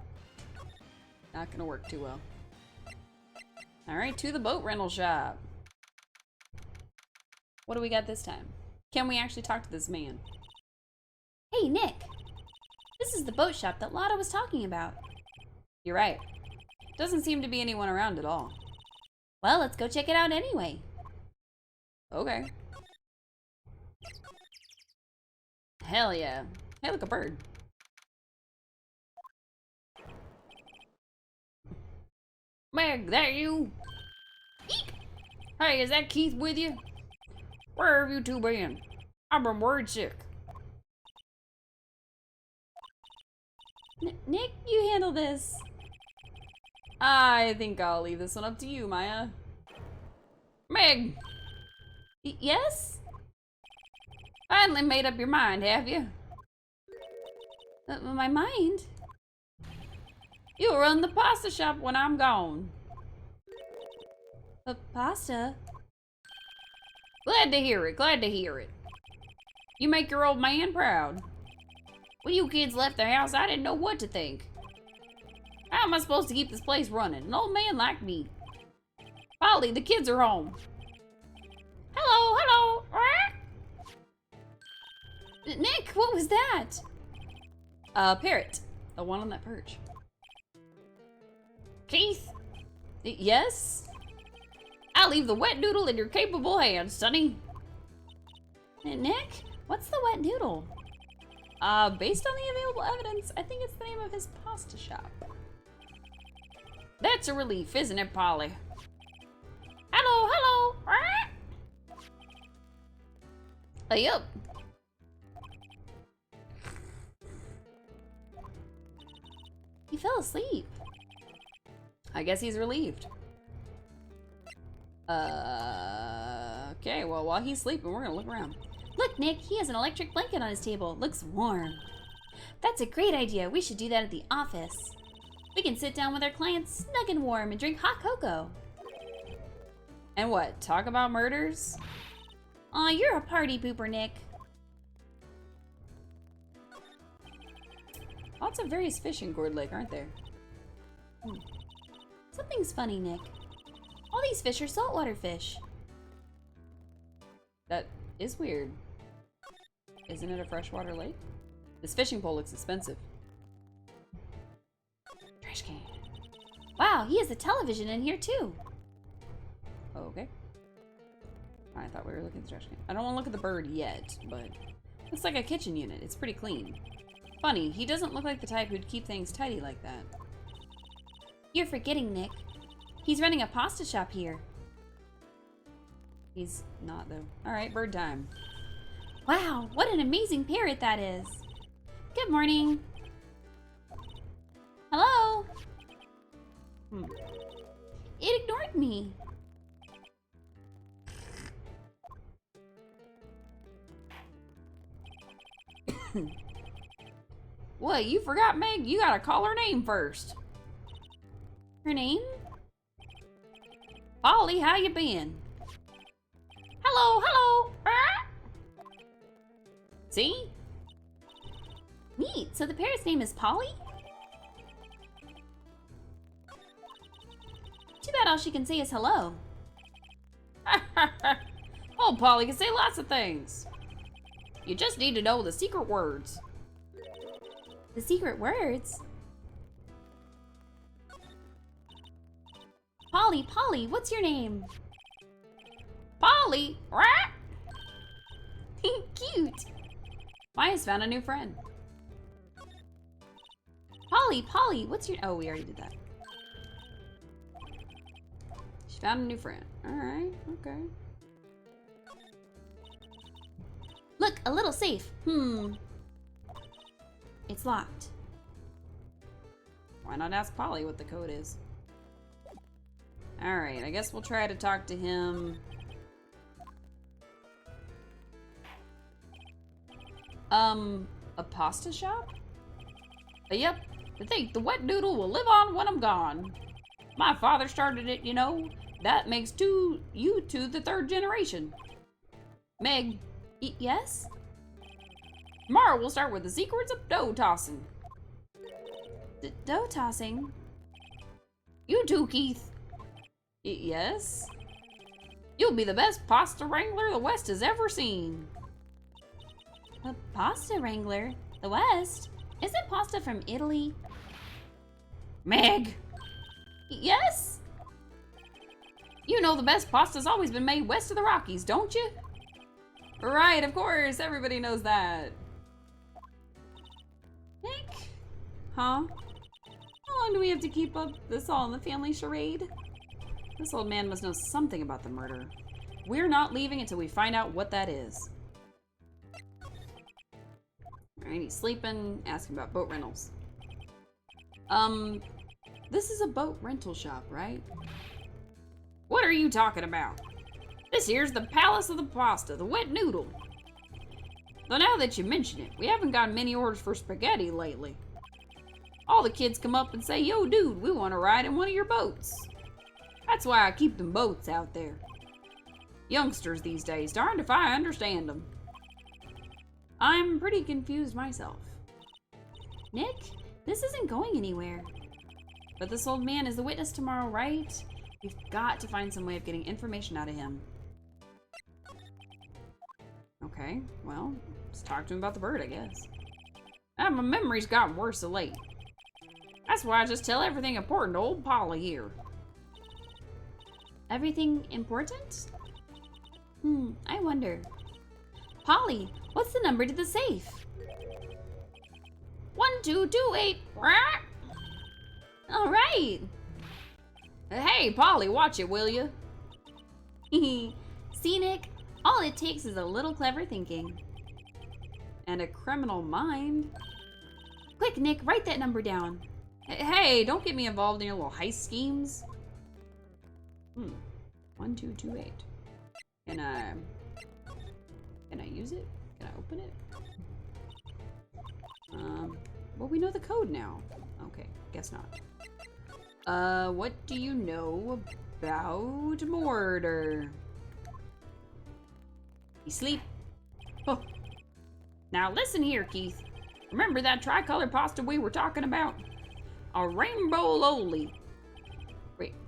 gonna work too well. Alright, to the boat rental shop. What do we got this time? Can we actually talk to this man? Hey, Nick. This is the boat shop that Lotta was talking about. You're right. Doesn't seem to be anyone around at all. Well, let's go check it out anyway. Okay. Hell yeah. Hey, look, a bird. Meg, that you? Eek! Hey, is that Keith with you? Where have you two been? I've been worried sick. Nick, you handle this. I think I'll leave this one up to you, Maya. Meg! Yes? Finally made up your mind, have you? My mind? You'll run the pasta shop when I'm gone. Pasta? Glad to hear it, glad to hear it. You make your old man proud. When you kids left the house, I didn't know what to think. How am I supposed to keep this place running? An old man like me. Polly, the kids are home. Hello, hello! Nick, what was that? Parrot. The one on that perch. Keith? Yes? I'll leave the wet noodle in your capable hands, sonny. Nick, what's the wet noodle? Based on the available evidence, I think it's the name of his pasta shop. That's a relief, isn't it, Polly? Hello, hello! Hey up. He fell asleep. I guess he's relieved. Okay, well, while he's sleeping, we're gonna look around. Look, Nick, he has an electric blanket on his table. Looks warm. That's a great idea. We should do that at the office. We can sit down with our clients snug and warm and drink hot cocoa. And what, talk about murders? Aw, you're a party pooper, Nick. Lots of various fish in Gourd Lake, aren't there? Something's funny, Nick. All these fish are saltwater fish. That is weird. Isn't it a freshwater lake? This fishing pole looks expensive. Trash can. Wow, he has a television in here too. Oh, okay. I thought we were looking at the trash can. I don't want to look at the bird yet, but looks like a kitchen unit. It's pretty clean. Funny, he doesn't look like the type who'd keep things tidy like that. You're forgetting, Nick. He's running a pasta shop here. He's not, though. Alright, bird time. Wow, what an amazing parrot that is. Good morning. Hello? It ignored me. What, you forgot, Meg? You gotta call her name first. Her name? Polly, how you been? Hello, hello. See? Neat, so the parrot's name is Polly? Too bad all she can say is hello. Oh, Polly can say lots of things. You just need to know the secret words. The secret words? Polly, Polly, what's your name? Polly! Cute. Maya's found a new friend. Polly, Polly, what's your... Oh, we already did that. She found a new friend. Alright, okay. Look, a little safe. It's locked. Why not ask Polly what the code is? Alright, I guess we'll try to talk to him. A pasta shop? Yep, I think the wet noodle will live on when I'm gone. My father started it, you know. That makes you two the third generation. Meg. Yes? Tomorrow we'll start with the secrets of dough tossing. Dough tossing? You too, Keith. Yes? You'll be the best pasta wrangler the West has ever seen. A pasta wrangler? The West? Isn't pasta from Italy? Meg! Yes? You know the best pasta's always been made west of the Rockies, don't you? Right, of course. Everybody knows that. Nick? Huh? How long do we have to keep up this all in the family charade? This old man must know something about the murder. We're not leaving until we find out what that is. Alright, he's sleeping, asking about boat rentals. This is a boat rental shop, right? What are you talking about? This here's the Palace of the Pasta, the wet noodle. Though now that you mention it, we haven't gotten many orders for spaghetti lately. All the kids come up and say, yo dude, we want to ride in one of your boats. That's why I keep them boats out there. Youngsters these days, darned if I understand them. I'm pretty confused myself. Nick, this isn't going anywhere. But this old man is the witness tomorrow, right? We've got to find some way of getting information out of him. Okay, well, let's talk to him about the bird, I guess. My memory's gotten worse of late. That's why I just tell everything important to old Polly here. Everything important? I wonder. Polly, what's the number to the safe? 1228. All right. Hey, Polly, watch it, will you? See, Nick, all it takes is a little clever thinking. And a criminal mind. Quick, Nick, write that number down. Hey, don't get me involved in your little heist schemes. 1228. Can I use it? Can I open it? Well, we know the code now. Okay, guess not. What do you know about murder? You sleep? Oh. Now listen here, Keith. Remember that tricolor pasta we were talking about? A rainbow loli.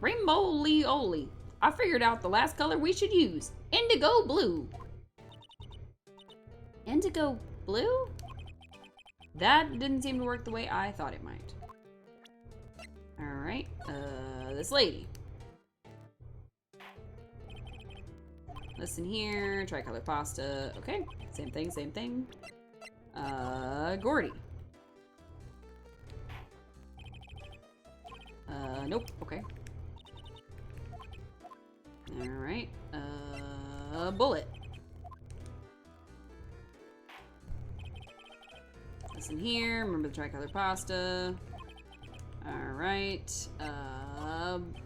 Rainbow lioli. I figured out the last color we should use. Indigo blue. Indigo blue? That didn't seem to work the way I thought it might. Alright, this lady. Listen here, tricolor pasta. Okay, same thing, same thing. Gordy. Nope, okay. Alright, bullet. Listen here, remember the tricolor pasta. Alright,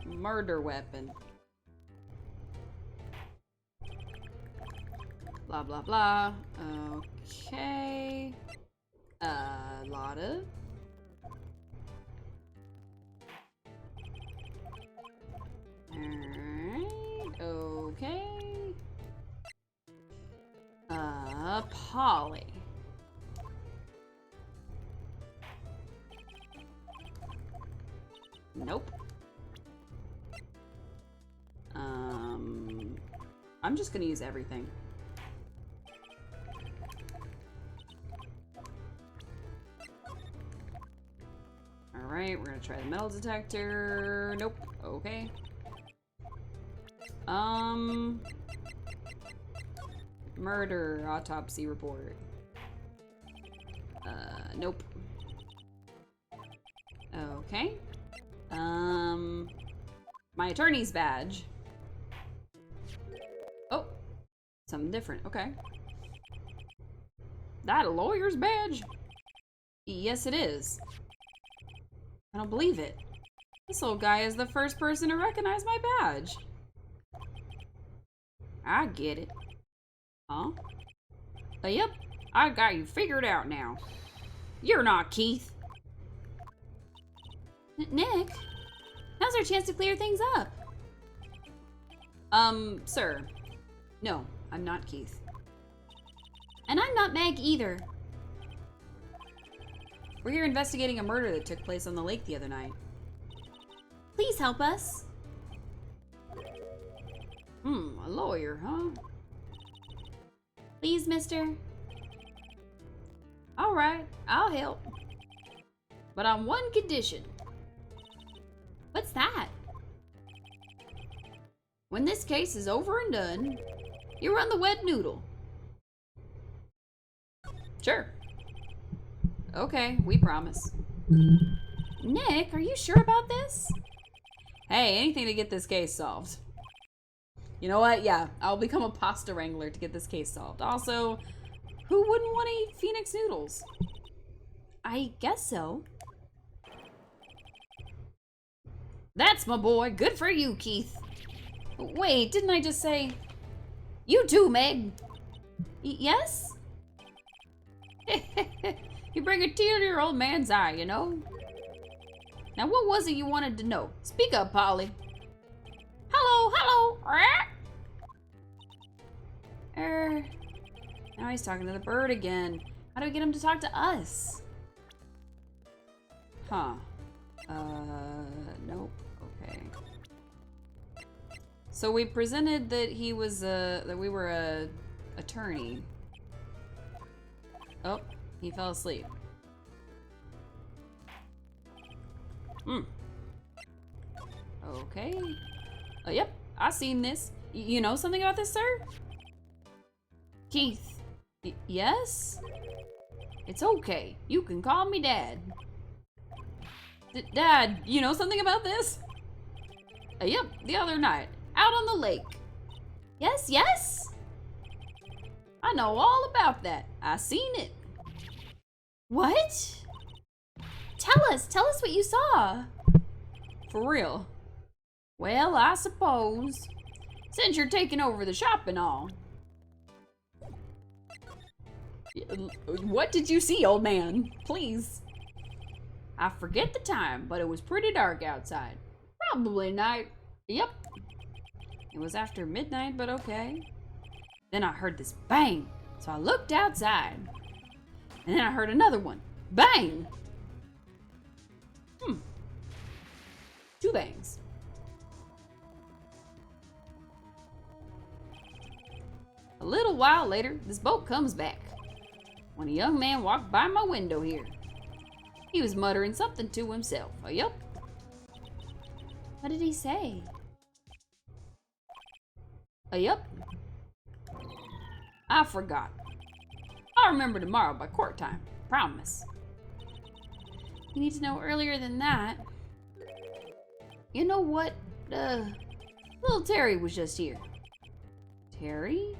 murder weapon. Blah, blah, blah. Okay. Lotta. Alright, okay. Polly. Nope. I'm just gonna use everything. Alright, we're gonna try the metal detector. Nope. Okay. Murder autopsy report. Nope. Okay. My attorney's badge. Oh, something different. Okay. That a lawyer's badge? Yes, it is. I don't believe it. This old guy is the first person to recognize my badge. I get it. Huh? Yep, I got you figured out now. You're not Keith. Nick, now's our chance to clear things up. Sir. No, I'm not Keith. And I'm not Meg either. We're here investigating a murder that took place on the lake the other night. Please help us. A lawyer, huh? Please, mister. Alright, I'll help. But on one condition. What's that? When this case is over and done, you run the wet noodle. Sure. Okay, we promise. Nick, are you sure about this? Hey, anything to get this case solved. You know what? Yeah, I'll become a pasta wrangler to get this case solved. Also, who wouldn't want to eat Phoenix noodles? I guess so. That's my boy. Good for you, Keith. Wait, didn't I just say... You too, Meg. Yes? You bring a tear to your old man's eye, you know? Now, what was it you wanted to know? Speak up, Polly. Hello, hello. Now he's talking to the bird again. How do we get him to talk to us? Huh. Nope. Okay. So we presented that he was, that we were a attorney. Oh, he fell asleep. Okay. Yep, I seen this. You know something about this, sir? Keith. Yes? It's okay. You can call me Dad. Dad, you know something about this? Yep, the other night, out on the lake. Yes, yes? I know all about that. I seen it. What? Tell us what you saw. For real. Well, I suppose, since you're taking over the shop and all. What did you see, old man? Please. I forget the time, but it was pretty dark outside. Probably night. Yep. It was after midnight, but okay. Then I heard this bang, so I looked outside. And then I heard another one. Bang! Two bangs. A little while later, this boat comes back. when a young man walked by my window here. He was muttering something to himself. Yup. What did he say? Yup. I forgot. I'll remember tomorrow by court time. Promise. You need to know earlier than that. You know what? Little Terry was just here. Terry?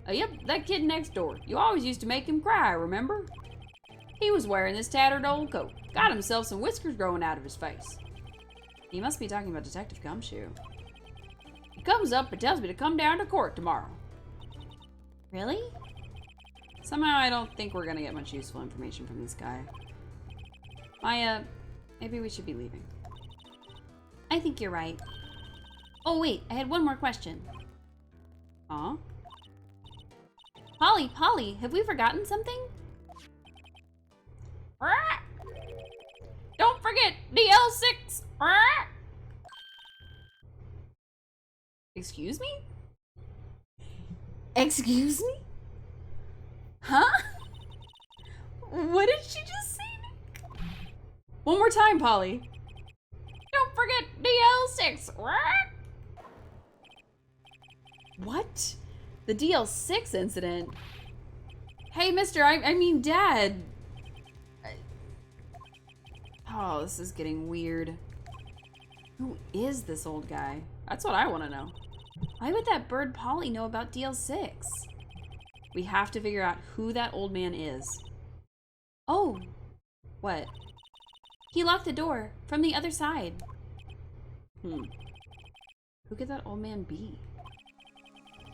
Yep, that kid next door. You always used to make him cry, remember? He was wearing this tattered old coat. Got himself some whiskers growing out of his face. You must be talking about Detective Gumshoe. He comes up and tells me to come down to court tomorrow. Really? Somehow I don't think we're gonna get much useful information from this guy. Maybe we should be leaving. I think you're right. Oh wait, I had one more question. Huh? Polly, have we forgotten something? Don't forget DL6! Excuse me? Excuse me? Huh? What did she just say? One more time, Polly. Don't forget DL6! What? The DL6 incident? Hey, mister, I mean Dad. Oh, this is getting weird. Who is this old guy? That's what I want to know. Why would that bird Polly know about DL6? We have to figure out who that old man is. Oh, What? he locked the door from the other side. Who could that old man be?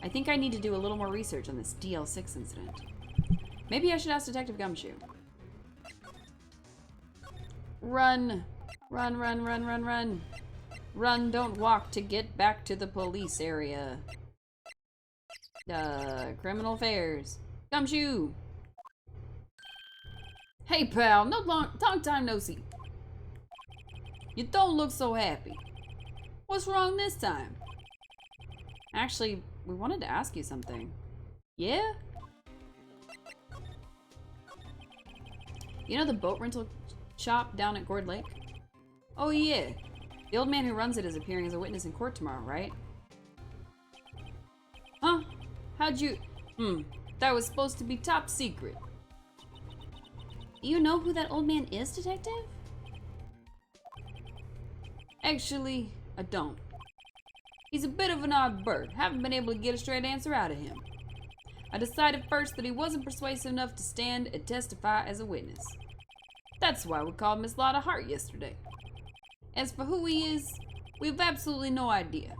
I think I need to do a little more research on this DL6 incident. Maybe I should ask Detective Gumshoe. Run! Run, run, run, run, run! Run, don't walk to get back to the police area. Criminal affairs. Gumshoe! Hey pal, long time no see. You don't look so happy. What's wrong this time? Actually, we wanted to ask you something. Yeah? You know the boat rental shop down at Gourd Lake? Oh yeah. The old man who runs it is appearing as a witness in court tomorrow, right? Huh? How'd you... that was supposed to be top secret. You know who that old man is, Detective? Actually, I don't. He's a bit of an odd bird. Haven't been able to get a straight answer out of him. I decided first that he wasn't persuasive enough to stand and testify as a witness. That's why we called Miss Lotta Hart yesterday. As for who he is, we have absolutely no idea.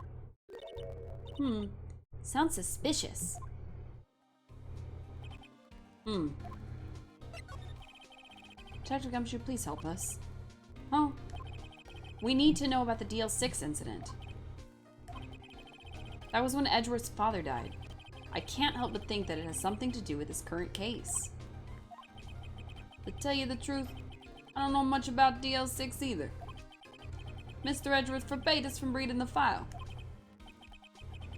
Sounds suspicious. Detective Gumshoe, please help us. Oh. We need to know about the DL6 incident. That was when Edgeworth's father died. I can't help but think that it has something to do with this current case. To tell you the truth, I don't know much about DL6 either. Mr. Edgeworth forbade us from reading the file.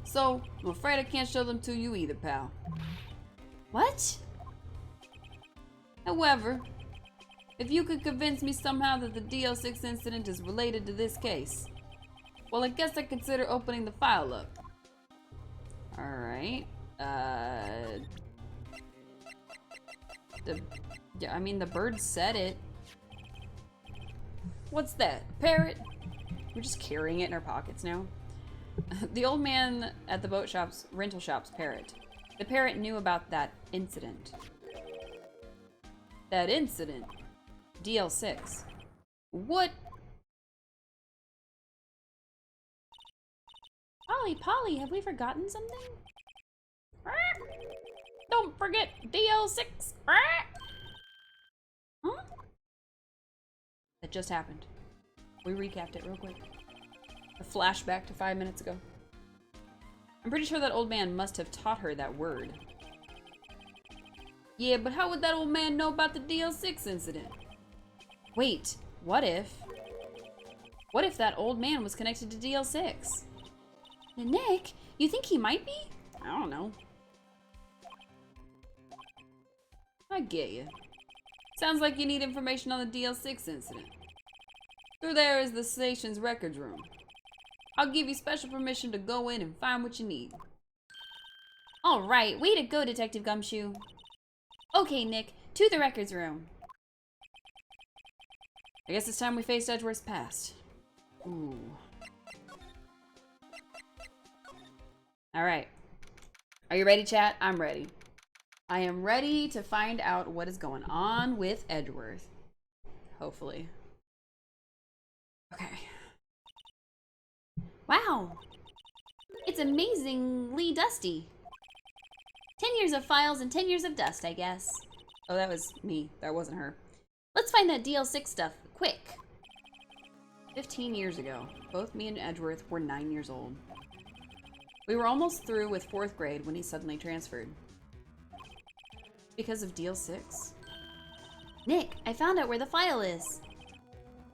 So, I'm afraid I can't show them to you either, pal. What? However, if you could convince me somehow that the DL6 incident is related to this case, well, I guess I'd consider opening the file up. Alright. The bird said it. What's that? A parrot? We're just carrying it in our pockets now. The old man at the rental shop's parrot. The parrot knew about that incident. That incident? DL6. What? Polly, have we forgotten something? Don't forget DL6. Huh? That just happened. We recapped it real quick. A flashback to 5 minutes ago. I'm pretty sure that old man must have taught her that word. Yeah, but how would that old man know about the DL6 incident? Wait, what if that old man was connected to DL6? Nick, you think he might be? I don't know. I get you. Sounds like you need information on the DL6 incident. Through there is the station's records room. I'll give you special permission to go in and find what you need. All right, way to go, Detective Gumshoe. Okay, Nick, to the records room. I guess it's time we faced Edgeworth's past. Ooh. Alright. Are you ready, chat? I'm ready. I am ready to find out what is going on with Edgeworth. Hopefully. Okay. Wow. It's amazingly dusty. 10 years of files and 10 years of dust, I guess. Oh, that was me. That wasn't her. Let's find that DL6 stuff, quick. 15 years ago, both me and Edgeworth were 9 years old. We were almost through with 4th grade when he suddenly transferred. Because of DL6? Nick, I found out where the file is.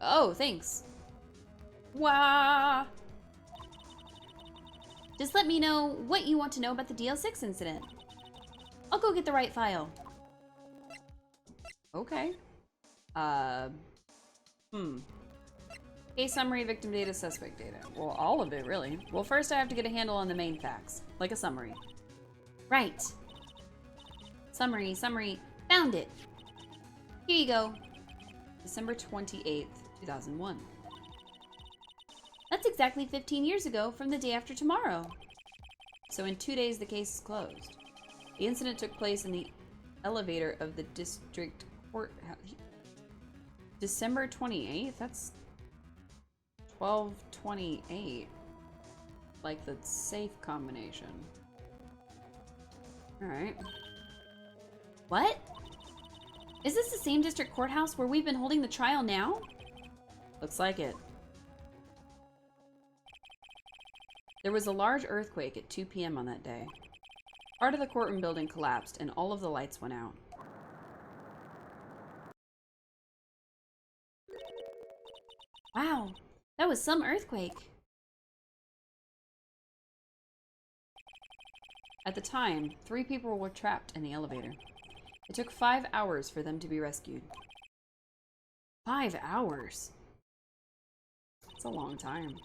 Oh, thanks. Wah! Just let me know what you want to know about the DL6 incident. I'll go get the right file. Okay. Case summary, victim data, suspect data. Well, all of it, really. Well, first I have to get a handle on the main facts. Like a summary. Right. Summary. Found it. Here you go. December 28th, 2001. That's exactly 15 years ago from the day after tomorrow. So in 2 days, the case is closed. The incident took place in the elevator of the district courthouse. December 28th? That's 12/28. Like the safe combination. Alright. What? Is this the same district courthouse where we've been holding the trial now? Looks like it. There was a large earthquake at 2 p.m. on that day. Part of the courtroom building collapsed and all of the lights went out. Wow, that was some earthquake. At the time, 3 people were trapped in the elevator. It took 5 hours for them to be rescued. 5 hours? That's a long time.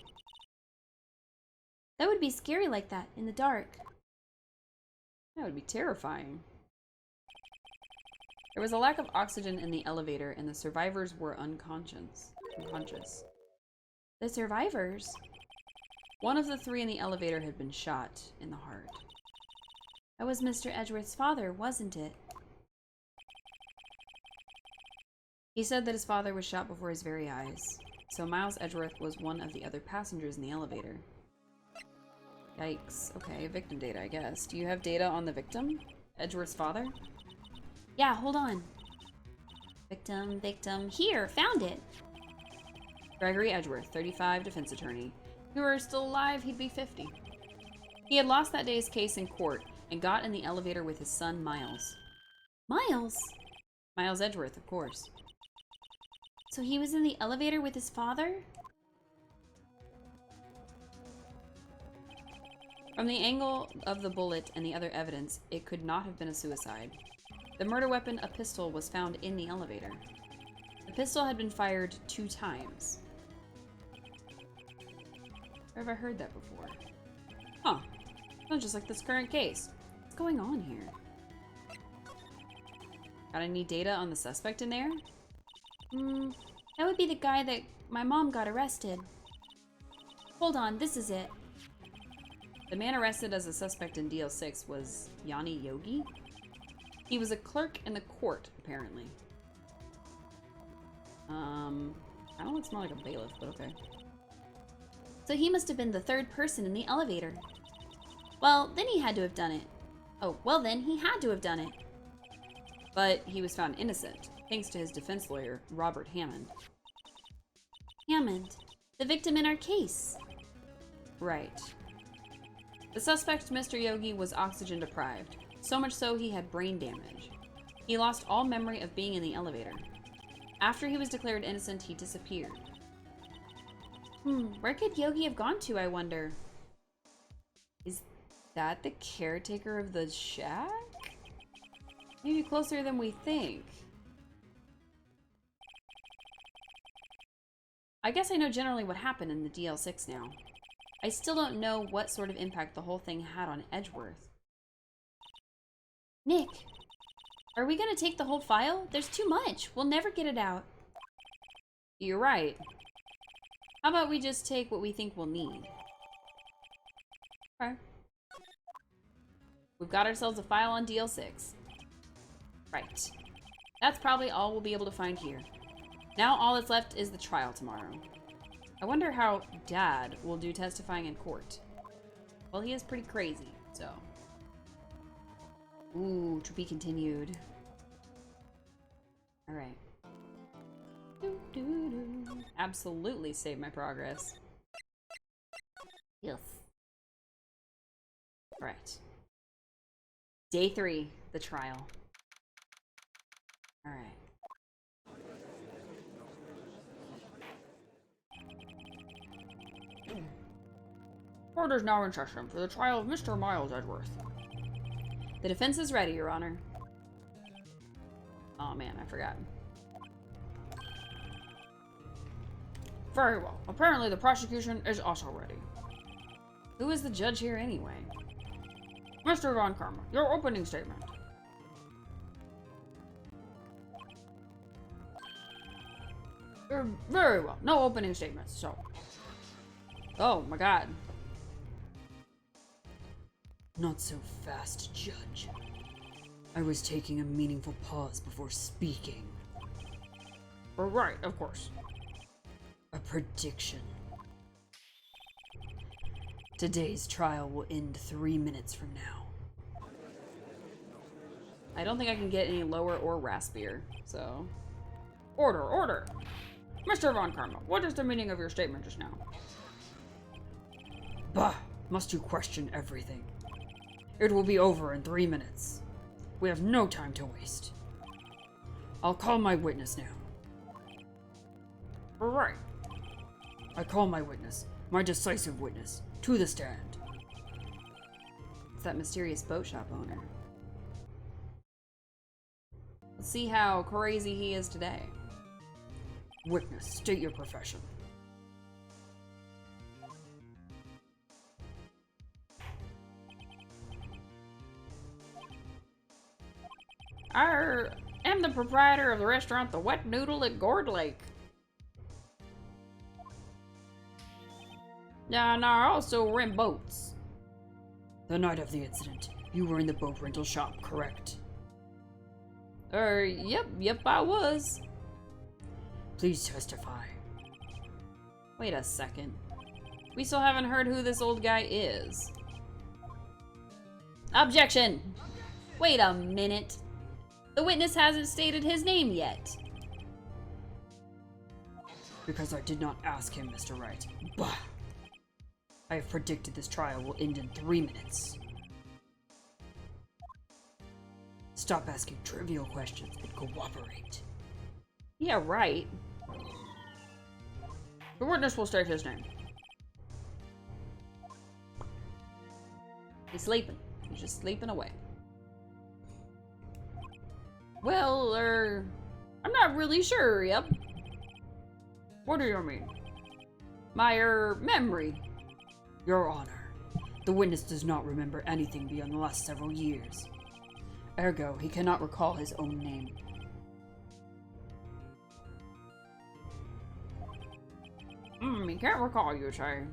That would be scary like that, in the dark. That would be terrifying. There was a lack of oxygen in the elevator and the survivors were unconscious. The survivors? One of the 3 in the elevator had been shot in the heart. That was Mr. Edgeworth's father, wasn't it? He said that his father was shot before his very eyes, so Miles Edgeworth was one of the other passengers in the elevator. Yikes. Okay, victim data, I guess. Do you have data on the victim? Edgeworth's father? Yeah, hold on. Victim. Here, found it. Gregory Edgeworth, 35, defense attorney. If he were still alive, he'd be 50. He had lost that day's case in court and got in the elevator with his son, Miles. Miles? Miles Edgeworth, of course. So he was in the elevator with his father? From the angle of the bullet and the other evidence, it could not have been a suicide. The murder weapon, a pistol, was found in the elevator. The pistol had been fired 2 times. Where have I heard that before? Huh. Sounds just like this current case. What's going on here? Got any data on the suspect in there? That would be the guy that my mom got arrested. Hold on, this is it. The man arrested as a suspect in DL6 was Yanni Yogi. He was a clerk in the court, apparently. I don't smell like a bailiff, but okay. So he must have been the 3rd person in the elevator. Well, then he had to have done it. Oh, well then, he had to have done it. But he was found innocent, thanks to his defense lawyer, Robert Hammond. Hammond, the victim in our case. Right. The suspect, Mr. Yogi, was oxygen deprived, so much so he had brain damage. He lost all memory of being in the elevator. After he was declared innocent, he disappeared. Where could Yogi have gone to, I wonder? Is that the caretaker of the shack? Maybe closer than we think. I guess I know generally what happened in the DL6 now. I still don't know what sort of impact the whole thing had on Edgeworth. Nick, are we gonna take the whole file? There's too much. We'll never get it out. You're right. How about we just take what we think we'll need? Okay. We've got ourselves a file on DL6. Right. That's probably all we'll be able to find here. Now all that's left is the trial tomorrow. I wonder how Dad will do testifying in court. Well, he is pretty crazy, so. Ooh, to be continued. Alright. Absolutely save my progress. Yes. Alright. Day 3, the trial. Alright. Court is now in session for the trial of Mr. Miles Edgeworth. The defense is ready, Your Honor. Oh man, I forgot. Very well. Apparently the prosecution is also ready. Who is the judge here anyway? Mr. Von Karma, your opening statement. Very well. No opening statements, so. Oh my god. Not so fast, Judge. I was taking a meaningful pause before speaking. Right, of course. A prediction. Today's trial will end 3 minutes from now. I don't think I can get any lower or raspier, so. Order, order! Mr. Von Karma, what is the meaning of your statement just now? Bah! Must you question everything? It will be over in 3 minutes. We have no time to waste. I'll call my witness now. Right. I call my witness, my decisive witness, to the stand. It's that mysterious boat shop owner. Let's see how crazy he is today. Witness, state your profession. I am the proprietor of the restaurant The Wet Noodle at Gourd Lake. And I also rent boats. The night of the incident, you were in the boat rental shop, correct? Yep, I was. Please testify. Wait a second. We still haven't heard who this old guy is. Objection! Wait a minute. The witness hasn't stated his name yet. Because I did not ask him, Mr. Wright. Bah! I have predicted this trial will end in 3 minutes. Stop asking trivial questions and cooperate. Yeah, right. The witness will state his name. He's sleeping. He's just sleeping away. Well, I'm not really sure, yep. What do you mean? My, memory. Your Honor, the witness does not remember anything beyond the last several years. Ergo, he cannot recall his own name. He can't recall, you say?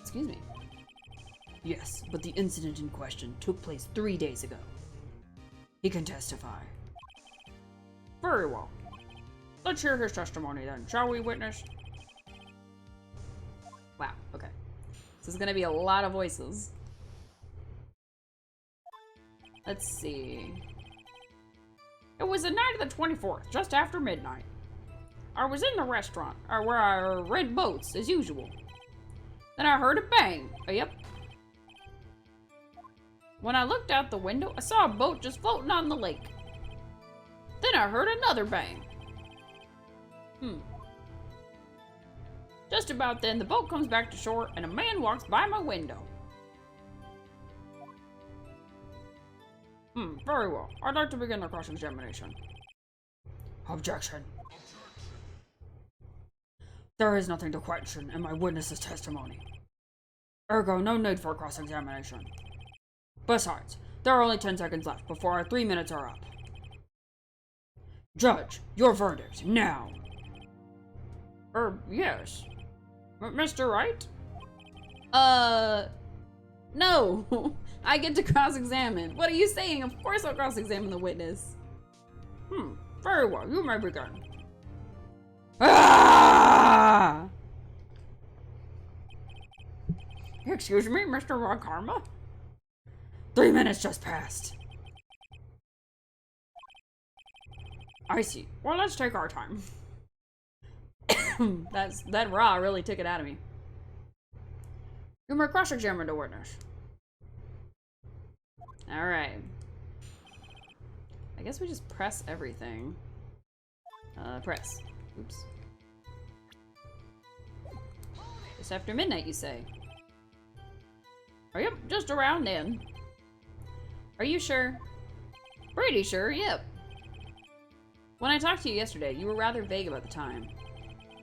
Excuse me. Yes, but the incident in question took place 3 days ago. He can testify. Very well. Let's hear his testimony then, shall we, witness? Wow, okay. This is gonna be a lot of voices. Let's see. It was the night of the 24th, just after midnight. I was in the restaurant, where I rent boats, as usual. Then I heard a bang. Yep. When I looked out the window, I saw a boat just floating on the lake. Then I heard another bang. Just about then, the boat comes back to shore, and a man walks by my window. Very well. I'd like to begin the cross-examination. Objection. There is nothing to question in my witness's testimony. Ergo, no need for cross-examination. Besides, there are only 10 seconds left before our 3 minutes are up. Judge, your verdict, now. Yes. Mr. Wright? No! I get to cross-examine. What are you saying? Of course I'll cross-examine the witness. Very well, you may begin. Ah! Excuse me, Mr. Karma? 3 minutes just passed. I see. Well, let's take our time. That raw really took it out of me. You may cross-examine the witness. Alright. I guess we just press everything. Press. Oops. Just after midnight, you say? Oh, yep, just around then. Are you sure? Pretty sure, yep. When I talked to you yesterday, you were rather vague about the time.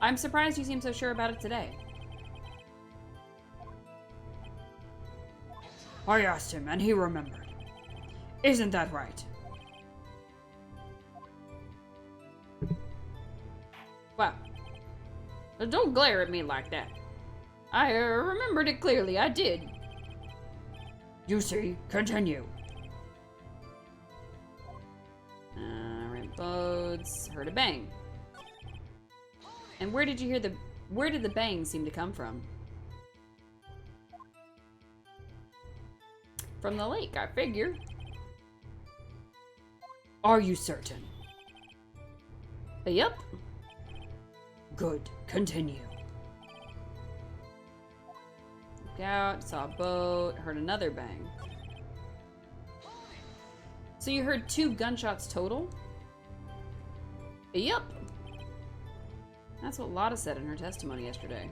I'm surprised you seem so sure about it today. I asked him, and he remembered. Isn't that right? Wow. Don't glare at me like that. I remembered it clearly, I did. You see, continue. Rent boats, heard a bang. And where did the bang seem to come from? From the lake, I figure. Are you certain? Yep. Good, continue. Look out, saw a boat, heard another bang. So you heard 2 gunshots total? Yep. That's what Lotta said in her testimony yesterday.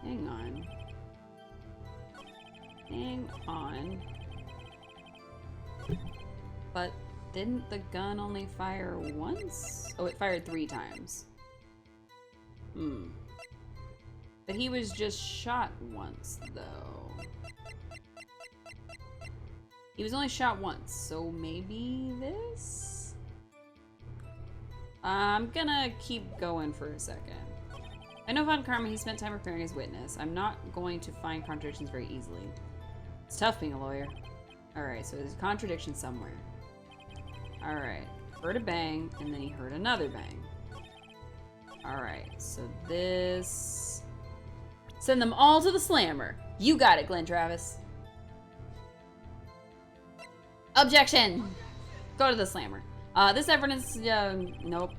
Hang on. Hang on. But didn't the gun only fire once? Oh, it fired 3 times. But he was just shot once, though. He was only shot once, so maybe this? I'm gonna keep going for a second. I know Von Karma, he spent time preparing his witness. I'm not going to find contradictions very easily. It's tough being a lawyer. Alright, so there's a contradiction somewhere. Alright, heard a bang, and then he heard another bang. Alright, so this... Send them all to the slammer. You got it, Glenn Travis. Objection! Go to the slammer. This evidence, nope.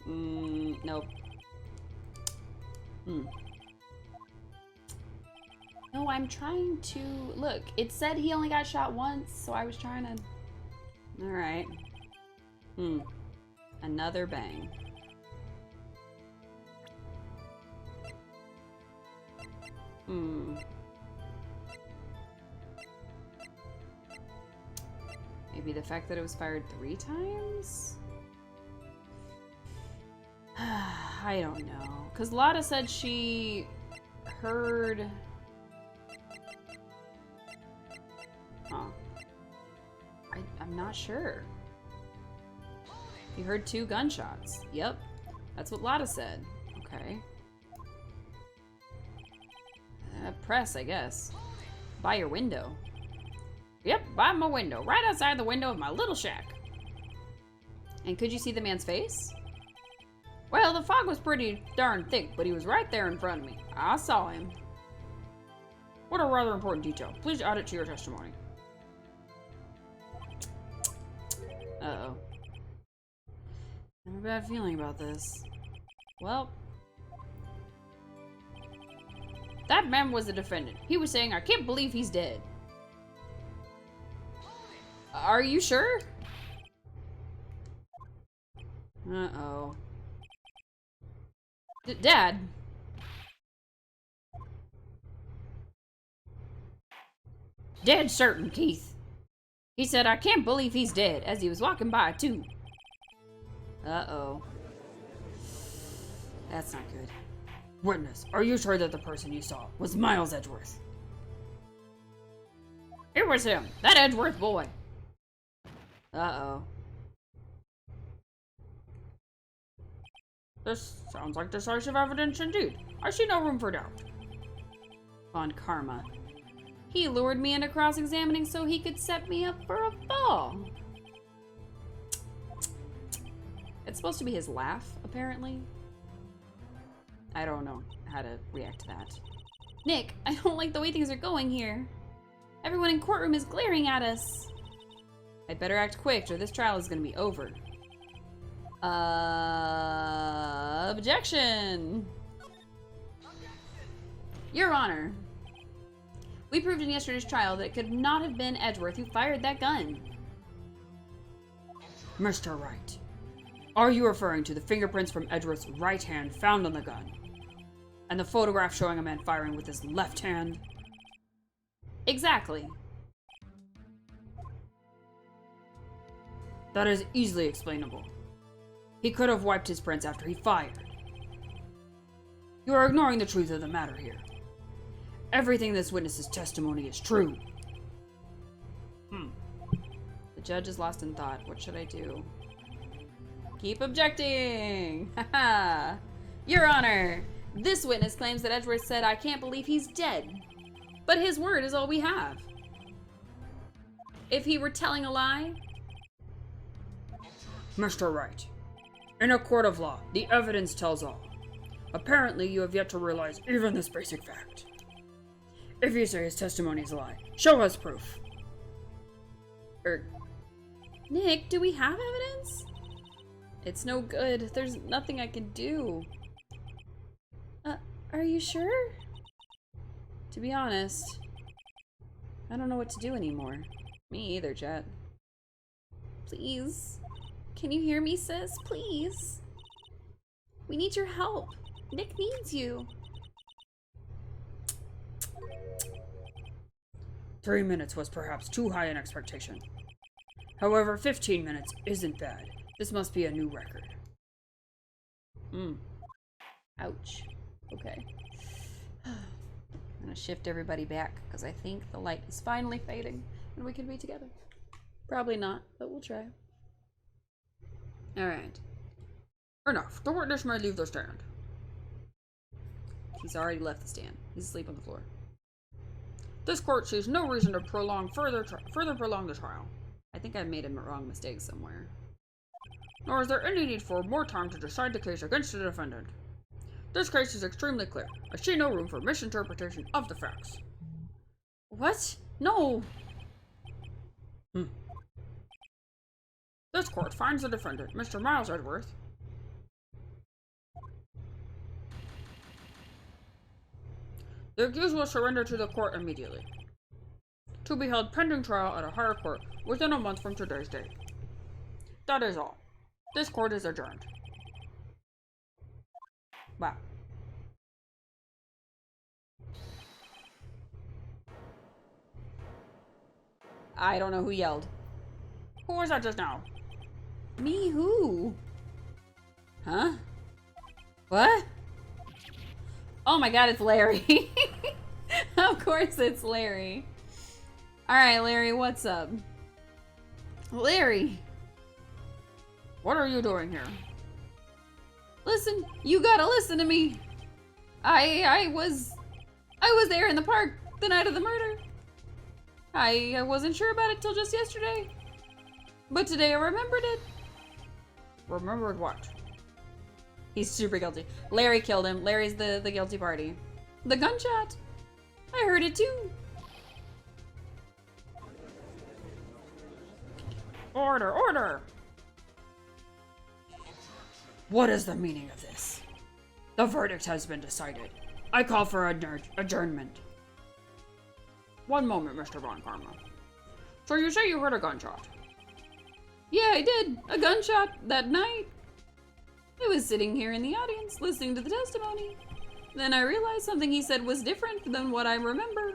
Nope. No, I'm trying to... Look, it said he only got shot once, so I was trying to... Alright. Another bang. Maybe the fact that it was fired 3 times? I don't know. Because Lotta said she heard... Huh. I'm not sure. You heard 2 gunshots. Yep. That's what Lotta said. Okay. Press, I guess. By your window. Yep, by my window. Right outside the window of my little shack. And could you see the man's face? Well, the fog was pretty darn thick, but he was right there in front of me. I saw him. What a rather important detail. Please add it to your testimony. Uh-oh. I have a bad feeling about this. Well... That man was the defendant. He was saying, I can't believe he's dead. Are you sure? Uh-oh. Dad? Dead certain, Keith. He said, I can't believe he's dead, as he was walking by, too. Uh-oh. That's not good. Witness, are you sure that the person you saw was Miles Edgeworth? It was him, that Edgeworth boy. Uh-oh. This sounds like decisive evidence indeed. I see no room for doubt. On karma. He lured me into cross-examining so he could set me up for a fall. It's supposed to be his laugh, apparently. I don't know how to react to that. Nick, I don't like the way things are going here. Everyone in courtroom is glaring at us. I'd better act quick or this trial is going to be over. Objection! Your Honor, we proved in yesterday's trial that it could not have been Edgeworth who fired that gun. Mr. Wright, are you referring to the fingerprints from Edgeworth's right hand found on the gun? And the photograph showing a man firing with his left hand? Exactly. That is easily explainable. He could have wiped his prints after he fired. You are ignoring the truth of the matter here. Everything in this witness's testimony is true. The judge is lost in thought. What should I do? Keep objecting! Haha! Your Honor, this witness claims that Edgeworth said, I can't believe he's dead. But his word is all we have. If he were telling a lie... Mr. Wright, in a court of law, the evidence tells all. Apparently, you have yet to realize even this basic fact. If you say his testimony is a lie, show us proof. Nick, do we have evidence? It's no good. There's nothing I can do. Are you sure? To be honest, I don't know what to do anymore. Me either, Jet. Please. Can you hear me, sis? Please. We need your help. Nick needs you. 3 minutes was perhaps too high an expectation. However, 15 minutes isn't bad. This must be a new record. Ouch. Okay. I'm gonna shift everybody back because I think the light is finally fading and we can be together. Probably not, but we'll try. Alright. Enough. The witness may leave the stand. He's already left the stand. He's asleep on the floor. This court sees no reason to further prolong the trial. I think I made a wrong mistake somewhere. Nor is there any need for more time to decide the case against the defendant. This case is extremely clear. I see no room for misinterpretation of the facts. What? No! This court finds the defendant, Mr. Miles Edgeworth, the accused will surrender to the court immediately, to be held pending trial at a higher court within a month from today's date. That is all. This court is adjourned. Wow. I don't know who yelled. Who was that just now? Me who? Huh? What? Oh my god, it's Larry. Of course it's Larry. Alright, Larry, what's up? Larry! What are you doing here? Listen, you gotta listen to me. I was there in the park the night of the murder. I wasn't sure about it till just yesterday. But today I remembered it. Remembered what? He's super guilty. Larry killed him. Larry's the guilty party. The gunshot. I heard it too. Order, order! What is the meaning of this? The verdict has been decided. I call for adjournment. One moment, Mr. Von Karma. So you say you heard a gunshot? Yeah, I did. A gunshot that night. I was sitting here in the audience listening to the testimony. Then I realized something he said was different than what I remember.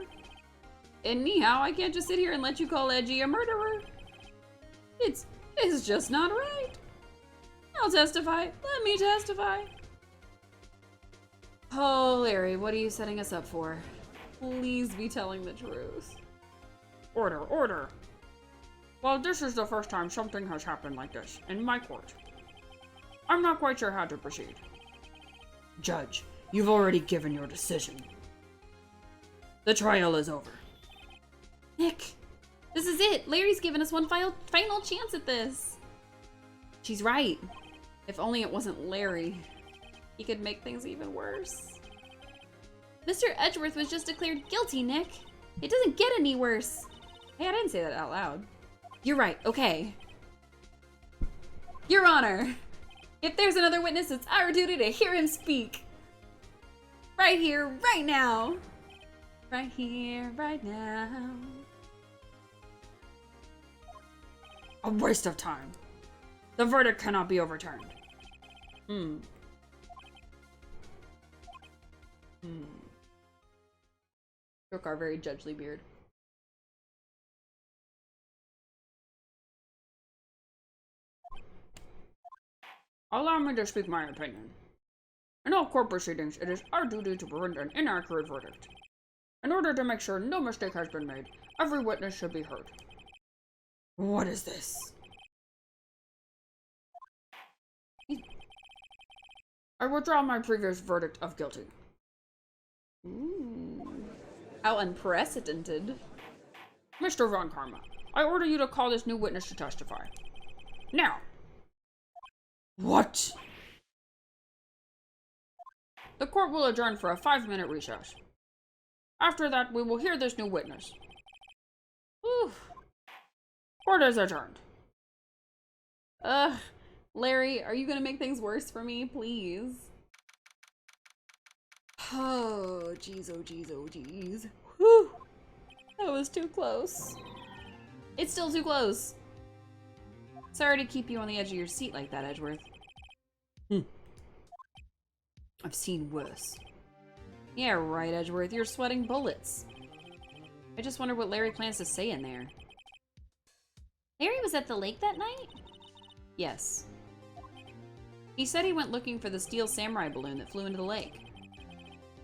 Anyhow, I can't just sit here and let you call Edgy a murderer. It's just not right. I'll testify. Let me testify. Oh, Larry, what are you setting us up for? Please be telling the truth. Order, order. Well, this is the first time something has happened like this in my court. I'm not quite sure how to proceed. Judge, you've already given your decision. The trial is over. Nick, this is it. Larry's given us one final chance at this. She's right. If only it wasn't Larry. He could make things even worse. Mr. Edgeworth was just declared guilty, Nick. It doesn't get any worse. Hey, I didn't say that out loud. You're right, okay. Your Honor, if there's another witness, it's our duty to hear him speak. Right here, right now. Right here, right now. A waste of time. The verdict cannot be overturned. Stroke our very judgely beard. Allow me to speak my opinion. In all court proceedings, it is our duty to prevent an inaccurate verdict. In order to make sure no mistake has been made, every witness should be heard. What is this? I withdraw my previous verdict of guilty. Ooh. How unprecedented. Mr. Von Karma, I order you to call this new witness to testify. Now. What? The court will adjourn for a 5-minute recess. After that, we will hear this new witness. Whew. Court is adjourned. Ugh. Larry, are you gonna make things worse for me, please? Oh, jeez, oh, jeez, oh, jeez. Whew. That was too close. It's still too close. Sorry to keep you on the edge of your seat like that, Edgeworth. I've seen worse. Yeah, right, Edgeworth. You're sweating bullets. I just wonder what Larry plans to say in there. Larry was at the lake that night? Yes. He said he went looking for the steel samurai balloon that flew into the lake.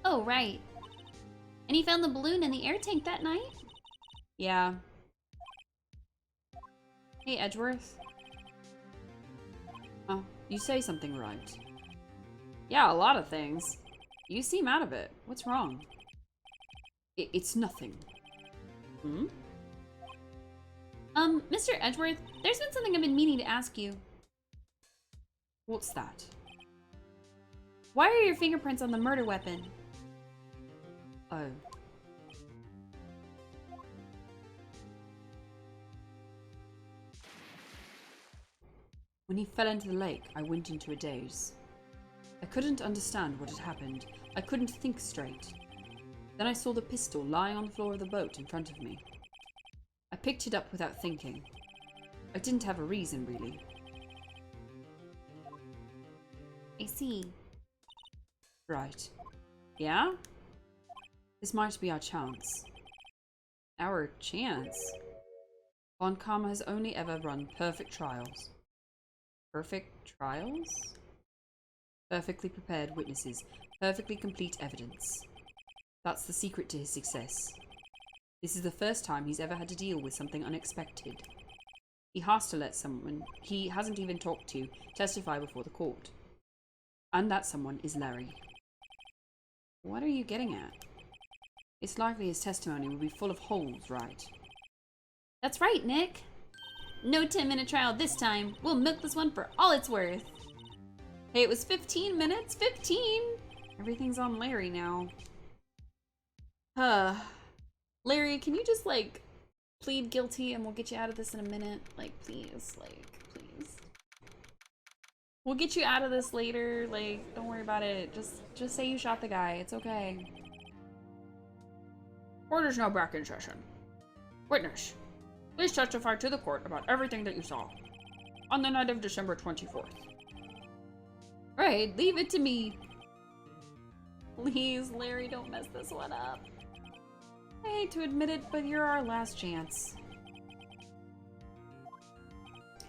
Oh, right. And he found the balloon in the air tank that night? Yeah. Hey, Edgeworth. Oh, you say something right. Yeah, a lot of things. You seem out of it. What's wrong? It's nothing. Hmm? Mr. Edgeworth, there's been something I've been meaning to ask you. What's that? Why are your fingerprints on the murder weapon? Oh. When he fell into the lake, I went into a daze. I couldn't understand what had happened. I couldn't think straight. Then I saw the pistol lying on the floor of the boat in front of me. I picked it up without thinking. I didn't have a reason, really. I see. Right. Yeah? This might be our chance. Our chance? Von Karma has only ever run perfect trials. Perfect trials? Perfectly prepared witnesses. Perfectly complete evidence. That's the secret to his success. This is the first time he's ever had to deal with something unexpected. He has to let someone he hasn't even talked to testify before the court. And that someone is Larry. What are you getting at? It's likely his testimony will be full of holes, right? That's right, Nick. No 10-minute trial this time. We'll milk this one for all it's worth. Hey, it was 15 minutes. 15! Everything's on Larry now. Larry, can you just, like, plead guilty and we'll get you out of this in a minute? Like, please. Like, please. We'll get you out of this later. Like, don't worry about it. Just say you shot the guy. It's okay. Court is now back in session. Witness, please testify to the court about everything that you saw on the night of December 24th. Right, leave it to me. Please, Larry, don't mess this one up. I hate to admit it, but you're our last chance.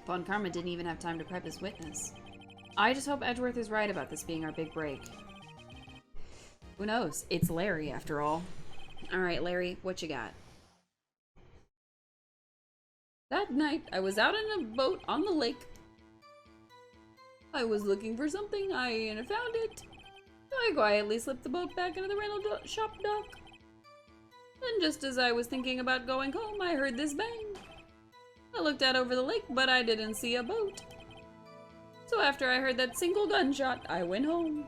Von Karma didn't even have time to prep his witness. I just hope Edgeworth is right about this being our big break. Who knows? It's Larry, after all. Alright, Larry, what you got? That night, I was out in a boat on the lake. I was looking for something, I found it. I quietly slipped the boat back into the rental shop dock. And just as I was thinking about going home, I heard this bang. I looked out over the lake, but I didn't see a boat. So after I heard that single gunshot, I went home.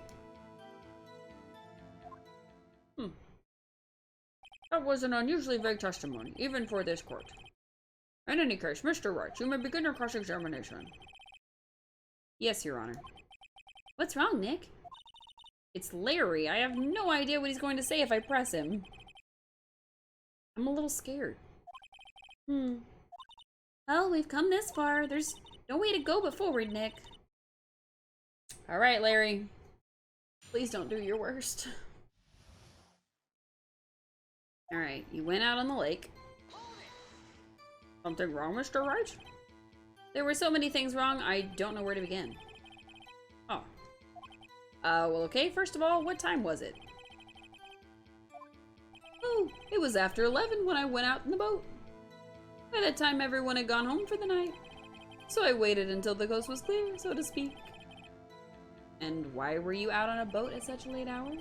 That was an unusually vague testimony, even for this court. In any case, Mr. Wright, you may begin your cross-examination. Yes, Your Honor. What's wrong, Nick? It's Larry. I have no idea what he's going to say if I press him. I'm a little scared. Well, we've come this far. There's no way to go but forward, Nick. Alright, Larry. Please don't do your worst. Alright, you went out on the lake. Something wrong, Mr. Wright? There were so many things wrong, I don't know where to begin. Oh. Well, okay, first of all, what time was it? Oh, it was after 11 when I went out in the boat. By that time, everyone had gone home for the night. So I waited until the coast was clear, so to speak. And why were you out on a boat at such a late hour?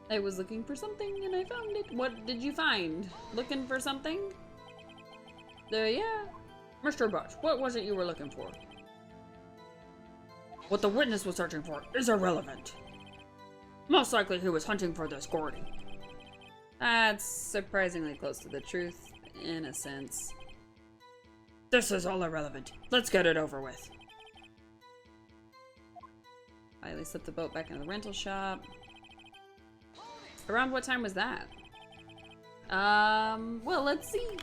I was looking for something and I found it. What did you find? Looking for something? Yeah. Mr. Butch, what was it you were looking for? What the witness was searching for is irrelevant. Most likely he was hunting for this Gordy. That's surprisingly close to the truth, in a sense. This is all irrelevant. Let's get it over with. Finally slipped the boat back into the rental shop. Around what time was that? Well, let's see.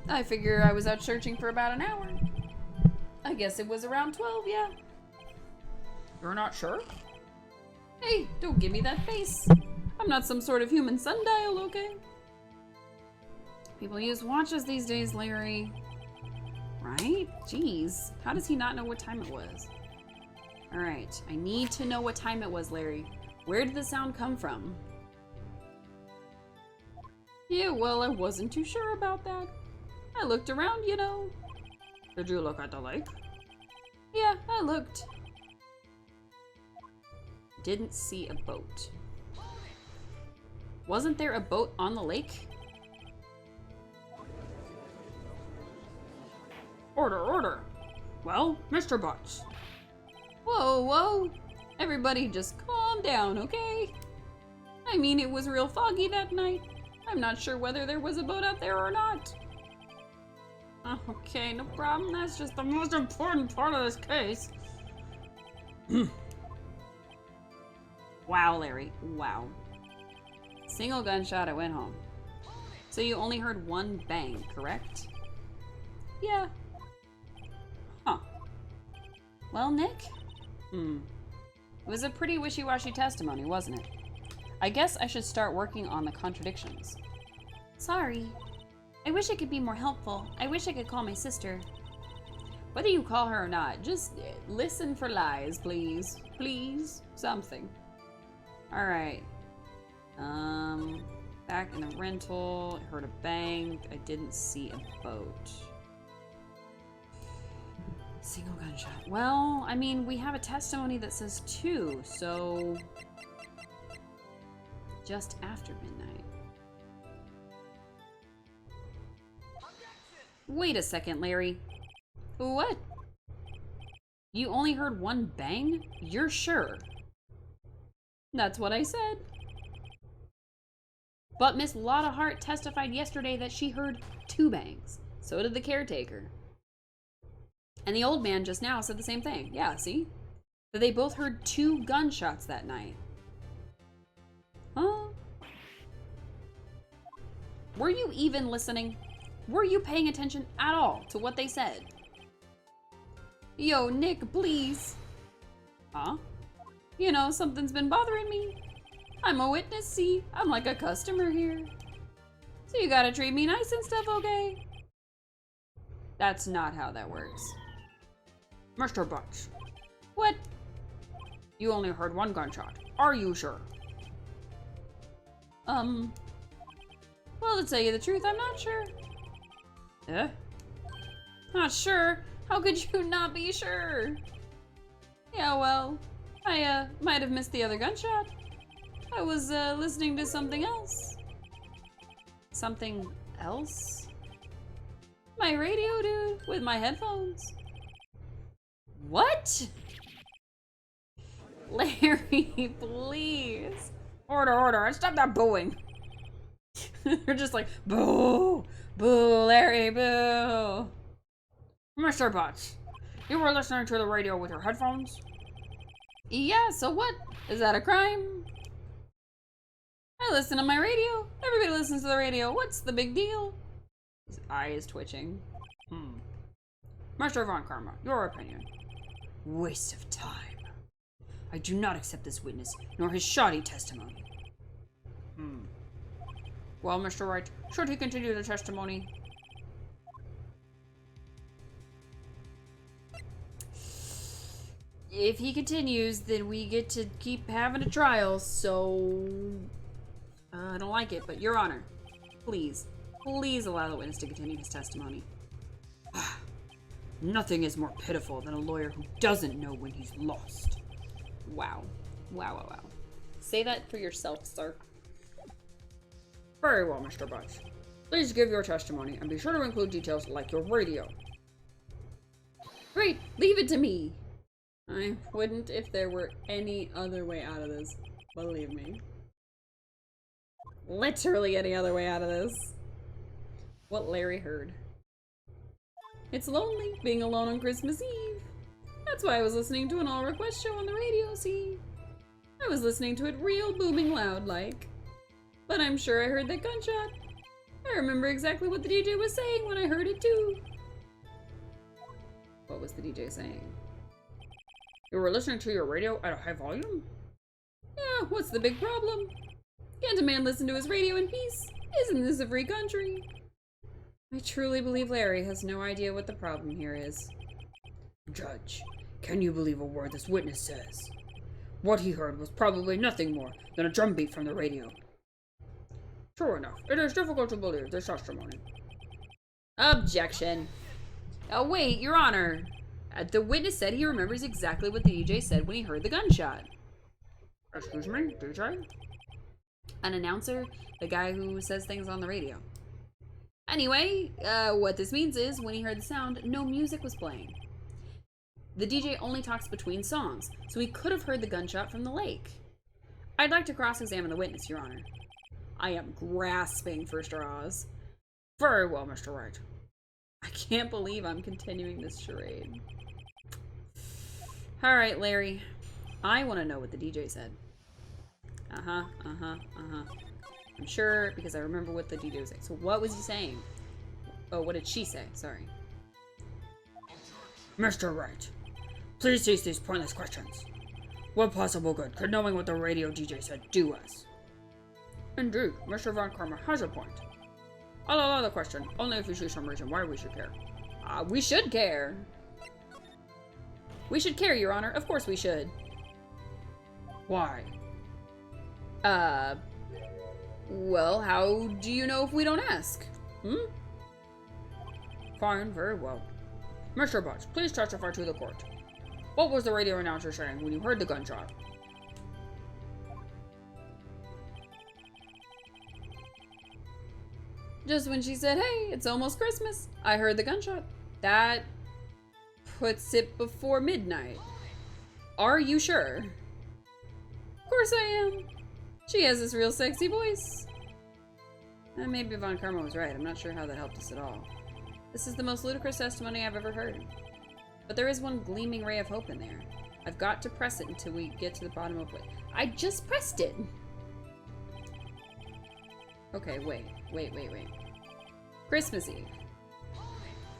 I figure I was out searching for about an hour. I guess it was around 12, yeah. You're not sure? Hey, don't give me that face. I'm not some sort of human sundial, okay? People use watches these days, Larry. Right? Jeez. How does he not know what time it was? Alright, I need to know what time it was, Larry. Where did the sound come from? Yeah, well, I wasn't too sure about that. I looked around, you know. Did you look at the lake? Yeah, I looked. Didn't see a boat. Wasn't there a boat on the lake? Order, order. Well, Mr. Butts. Whoa, whoa. Everybody just calm down, okay? I mean, it was real foggy that night. I'm not sure whether there was a boat out there or not. Okay, no problem. That's just the most important part of this case. Wow, Larry. Wow. Single gunshot, I went home. So you only heard one bang, correct? Yeah. Huh. Well, Nick? It was a pretty wishy-washy testimony, wasn't it? I guess I should start working on the contradictions. Sorry. I wish I could be more helpful. I wish I could call my sister. Whether you call her or not, just listen for lies, please. Please? Something. Alright. Back in the rental, I heard a bang. I didn't see a boat. Single gunshot. Well, I mean, we have a testimony that says 2, so just after midnight. Wait a second, Larry. What? You only heard one bang? You're sure? That's what I said. But Miss Lotta Hart testified yesterday that she heard 2 bangs. So did the caretaker. And the old man just now said the same thing. Yeah, see? That they both heard 2 gunshots that night. Huh? Were you even listening? Were you paying attention at all to what they said? Yo, Nick, please. Huh? You know, something's been bothering me. I'm a witness, see? I'm like a customer here. So you gotta treat me nice and stuff, okay? That's not how that works. Mr. Butch, What? you only heard one gunshot. Are you sure? Well, to tell you the truth, I'm not sure. Eh? Not sure? How could you not be sure? Yeah, well, I, might have missed the other gunshot. I was, listening to something else. Something else? My radio, dude, with my headphones. What? Larry, please. Order, and stop that booing. They're just like, boo, boo, Larry, boo. Mr. Butch, you were listening to the radio with your headphones? Yeah, so what? Is that a crime? I listen to my radio. Everybody listens to the radio. What's the big deal? His eye is twitching. Mr. Von Karma, your opinion. Waste of time. I do not accept this witness, nor his shoddy testimony. Well, Mr. Wright, should he continue the testimony? If he continues, then we get to keep having a trial, so... I don't like it, but Your Honor, please allow the witness to continue his testimony. Nothing is more pitiful than a lawyer who doesn't know when he's lost. Wow. Wow. Say that for yourself, sir. Very well, Mr. Butch. Please give your testimony and be sure to include details like your radio. Great, leave it to me. I wouldn't if there were any other way out of this. Believe me. Literally any other way out of this. What Larry heard. It's lonely being alone on Christmas Eve. That's why I was listening to an all request show on the radio, see? I was listening to it real booming loud like. But I'm sure I heard that gunshot. I remember exactly what the DJ was saying when I heard it too. What was the DJ saying? You were listening to your radio at a high volume? Yeah, what's the big problem? Can't a man listen to his radio in peace? Isn't this a free country? I truly believe Larry has no idea what the problem here is. Judge, can you believe a word this witness says? What he heard was probably nothing more than a drumbeat from the radio. True enough, it is difficult to believe this testimony. Objection. Oh wait, Your Honor. The witness said he remembers exactly what the DJ said when he heard the gunshot. Excuse me, DJ? An announcer, the guy who says things on the radio. Anyway, what this means is, when he heard the sound, no music was playing. The DJ only talks between songs, so he could have heard the gunshot from the lake. I'd like to cross-examine the witness, Your Honor. I am grasping for straws. Very well, Mr. Wright. I can't believe I'm continuing this charade. Alright, Larry. I want to know what the DJ said. I'm sure, because I remember what the DJ was saying. So what was he saying? Oh, what did she say? Sorry. Mr. Wright, please cease these pointless questions. What possible good could knowing what the radio DJ said do us? Indeed, Mr. Von Karma has a point. I'll allow the question, only if you see some reason why we should care. We should care. We should care, Your Honor. Of course we should. Why? Well, how do you know if we don't ask? Fine, very well. Mr. Butch, please testify to the court. What was the radio announcer saying when you heard the gunshot? Just when she said, hey, it's almost Christmas, I heard the gunshot. That puts it before midnight. Are you sure? Of course I am. She has this real sexy voice. Maybe Von Karma was right. I'm not sure how that helped us at all. This is the most ludicrous testimony I've ever heard. But there is one gleaming ray of hope in there. I've got to press it until we get to the bottom of it. I just pressed it! Okay, wait. Christmas Eve.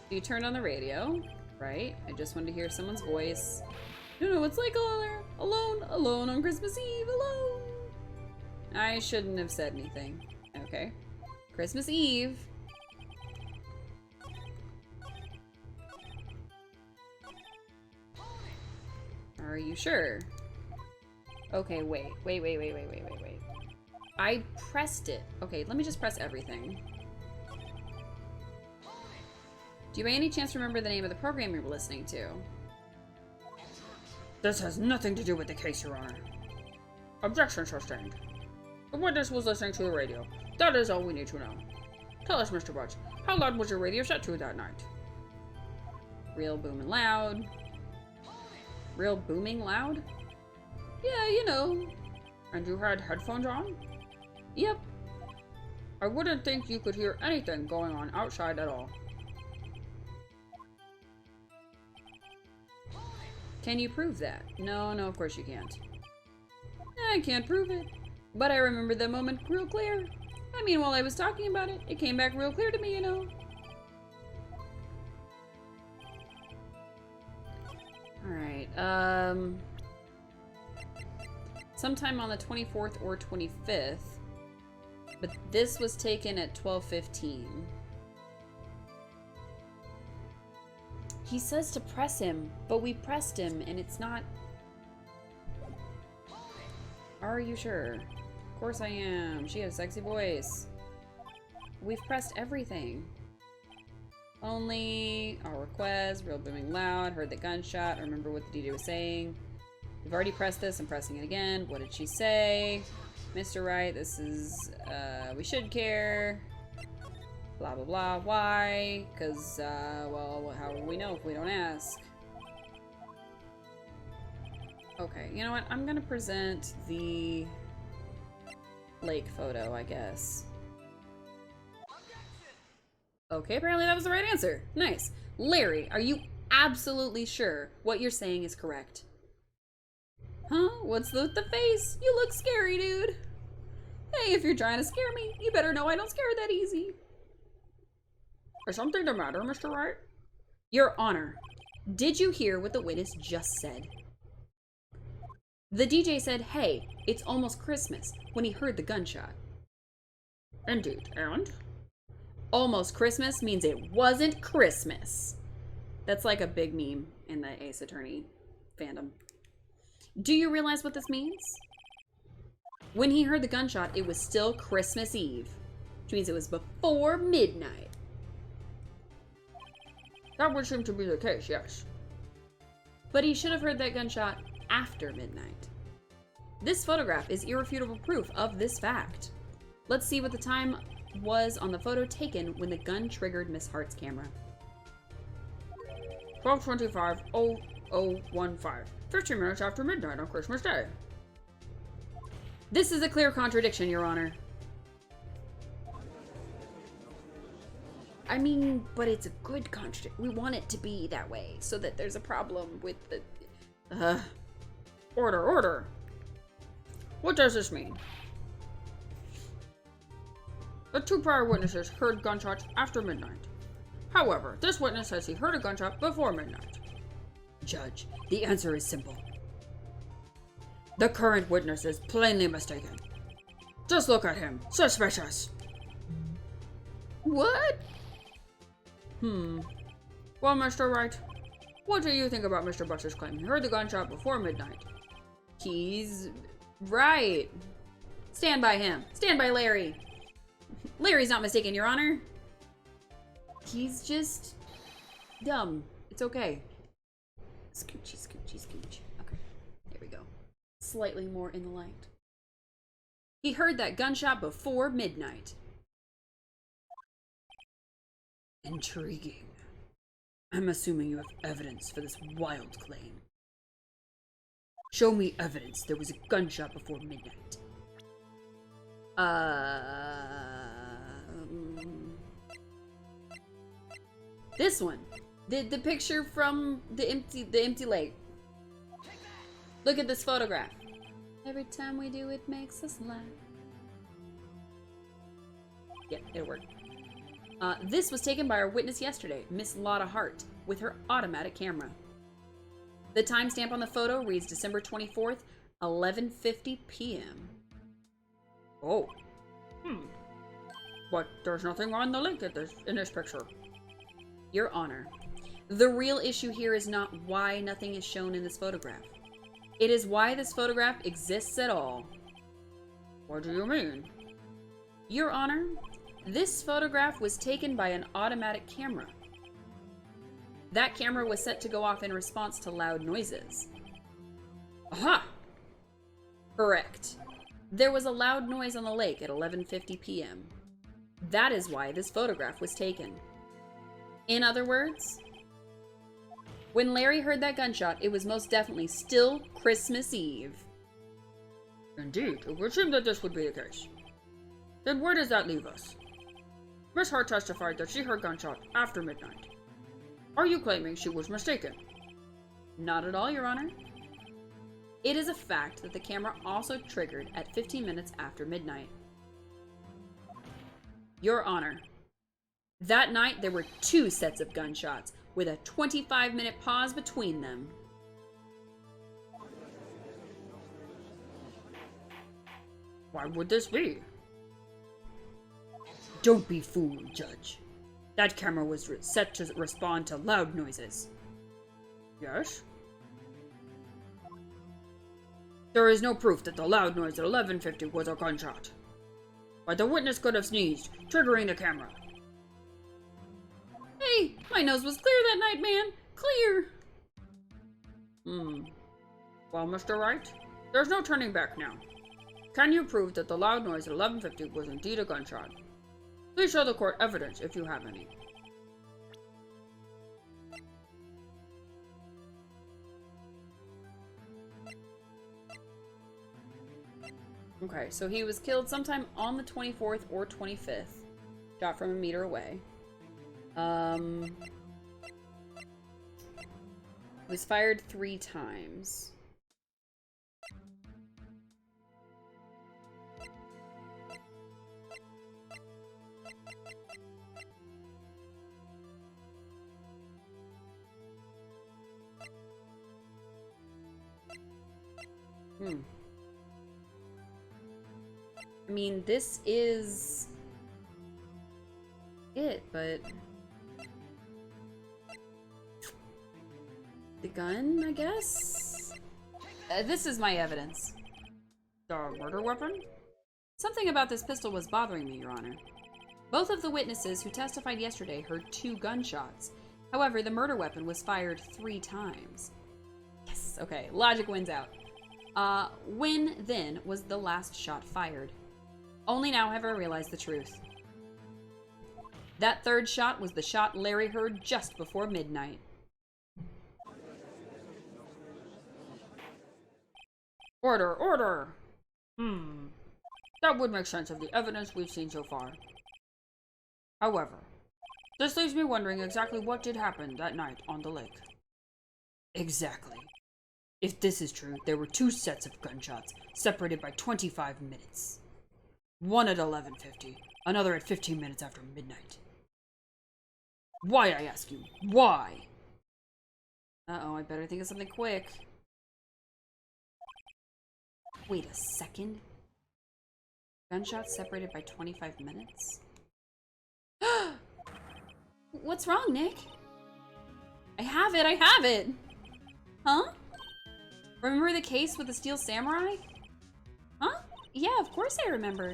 You turned on the radio, right? I just wanted to hear someone's voice. No, it's like alone on Christmas Eve, alone. I shouldn't have said anything. Okay. Christmas Eve. Are you sure? Okay, wait. I pressed it. Okay, let me just press everything. Do you by any chance remember the name of the program you were listening to? This has nothing to do with the case, Your Honor. Objection sustained. The witness was listening to the radio. That is all we need to know. Tell us, Mr. Butch, how loud was your radio set to that night? Real booming loud. Real booming loud? Yeah, you know. And you had headphones on? Yep. I wouldn't think you could hear anything going on outside at all. Can you prove that? No, of course you can't. I can't prove it. But I remember the moment real clear. I mean, while I was talking about it, it came back real clear to me, you know. Alright, sometime on the 24th or 25th. But this was taken at 12:15. He says to press him, but we pressed him and it's not... Are you sure? Of course I am. She has a sexy voice. We've pressed everything. Only our request, real booming loud, heard the gunshot, remember what the DJ was saying. We've already pressed this, I'm pressing it again. What did she say? Mr. Wright, this is, we should care. Blah, blah, blah. Why? Because, well, how will we know if we don't ask? Okay, you know what? I'm gonna present the lake photo, I guess. Okay, apparently that was the right answer. Nice. Larry, are you absolutely sure what you're saying is correct? Huh? What's with the face? You look scary, dude. Hey, if you're trying to scare me, you better know I don't scare that easy. Is something the matter, Mr. Wright? Your Honor, did you hear what the witness just said? The DJ said, hey, it's almost Christmas, when he heard the gunshot. Indeed, and? Almost Christmas means it wasn't Christmas. That's like a big meme in the Ace Attorney fandom. Do you realize what this means? When he heard the gunshot, it was still Christmas Eve, which means it was before midnight. That would seem to be the case, yes. But he should have heard that gunshot after midnight. This photograph is irrefutable proof of this fact. Let's see what the time was on the photo taken when the gun triggered Miss Hart's camera. 12:25:0015. 15 minutes after midnight on Christmas Day. This is a clear contradiction, Your Honor. I mean, but it's a good contradiction. We want it to be that way, so that there's a problem with the... Order. What does this mean? The two prior witnesses heard gunshots after midnight. However, this witness says he heard a gunshot before midnight. Judge, the answer is simple. The current witness is plainly mistaken. Just look at him. Suspicious. What? Well, Mr. Wright, what do you think about Mr. Butch's claim he heard the gunshot before midnight? He's right. Stand by him. Stand by Larry. Larry's not mistaken, Your Honor. He's just dumb. It's okay. Scoochy. Okay, there we go. Slightly more in the light. He heard that gunshot before midnight. Intriguing. I'm assuming you have evidence for this wild claim. Show me evidence there was a gunshot before midnight. This one. The picture from the empty lake. Look at this photograph. Every time we do it makes us laugh. Yeah, it'll work. This was taken by our witness yesterday, Miss Lotta Hart, with her automatic camera. The timestamp on the photo reads December 24th, 11:50 p.m. Oh. But there's nothing on the link in this picture. Your Honor, the real issue here is not why nothing is shown in this photograph. It is why this photograph exists at all. What do you mean? Your Honor, this photograph was taken by an automatic camera. That camera was set to go off in response to loud noises. Aha! Correct. There was a loud noise on the lake at 11:50 p.m. That is why this photograph was taken. In other words, when Larry heard that gunshot, it was most definitely still Christmas Eve. Indeed, it would seem that this would be the case. Then where does that leave us? Miss Hart testified that she heard gunshot after midnight. Are you claiming she was mistaken? Not at all, Your Honor. It is a fact that the camera also triggered at 15 minutes after midnight. Your Honor, that night there were 2 sets of gunshots, with a 25-minute pause between them. Why would this be? Don't be fooled, Judge. That camera was set to respond to loud noises. Yes? There is no proof that the loud noise at 11:50 was a gunshot. But the witness could have sneezed, triggering the camera. Hey, my nose was clear that night, man. Clear. Well, Mr. Wright, there's no turning back now. Can you prove that the loud noise at 11:50 was indeed a gunshot? Please show the court evidence if you have any. Okay, so he was killed sometime on the 24th or 25th. Shot from a meter away. Was fired 3 times. I mean, this is it, but the gun, I guess? This is my evidence. The murder weapon? Something about this pistol was bothering me, Your Honor. Both of the witnesses who testified yesterday heard 2 gunshots. However, the murder weapon was fired 3 times. Yes, okay, logic wins out. When, then, was the last shot fired? Only now have I realized the truth. That 3rd shot was the shot Larry heard just before midnight. Order, order! That would make sense of the evidence we've seen so far. However, this leaves me wondering exactly what did happen that night on the lake. Exactly. If this is true, there were 2 sets of gunshots, separated by 25 minutes. One at 11:50, another at 15 minutes after midnight. Why, I ask you? Why? Uh-oh, I better think of something quick. Wait a second. Gunshots separated by 25 minutes? What's wrong, Nick? I have it! Huh? Remember the case with the Steel Samurai? Huh? Yeah, of course I remember.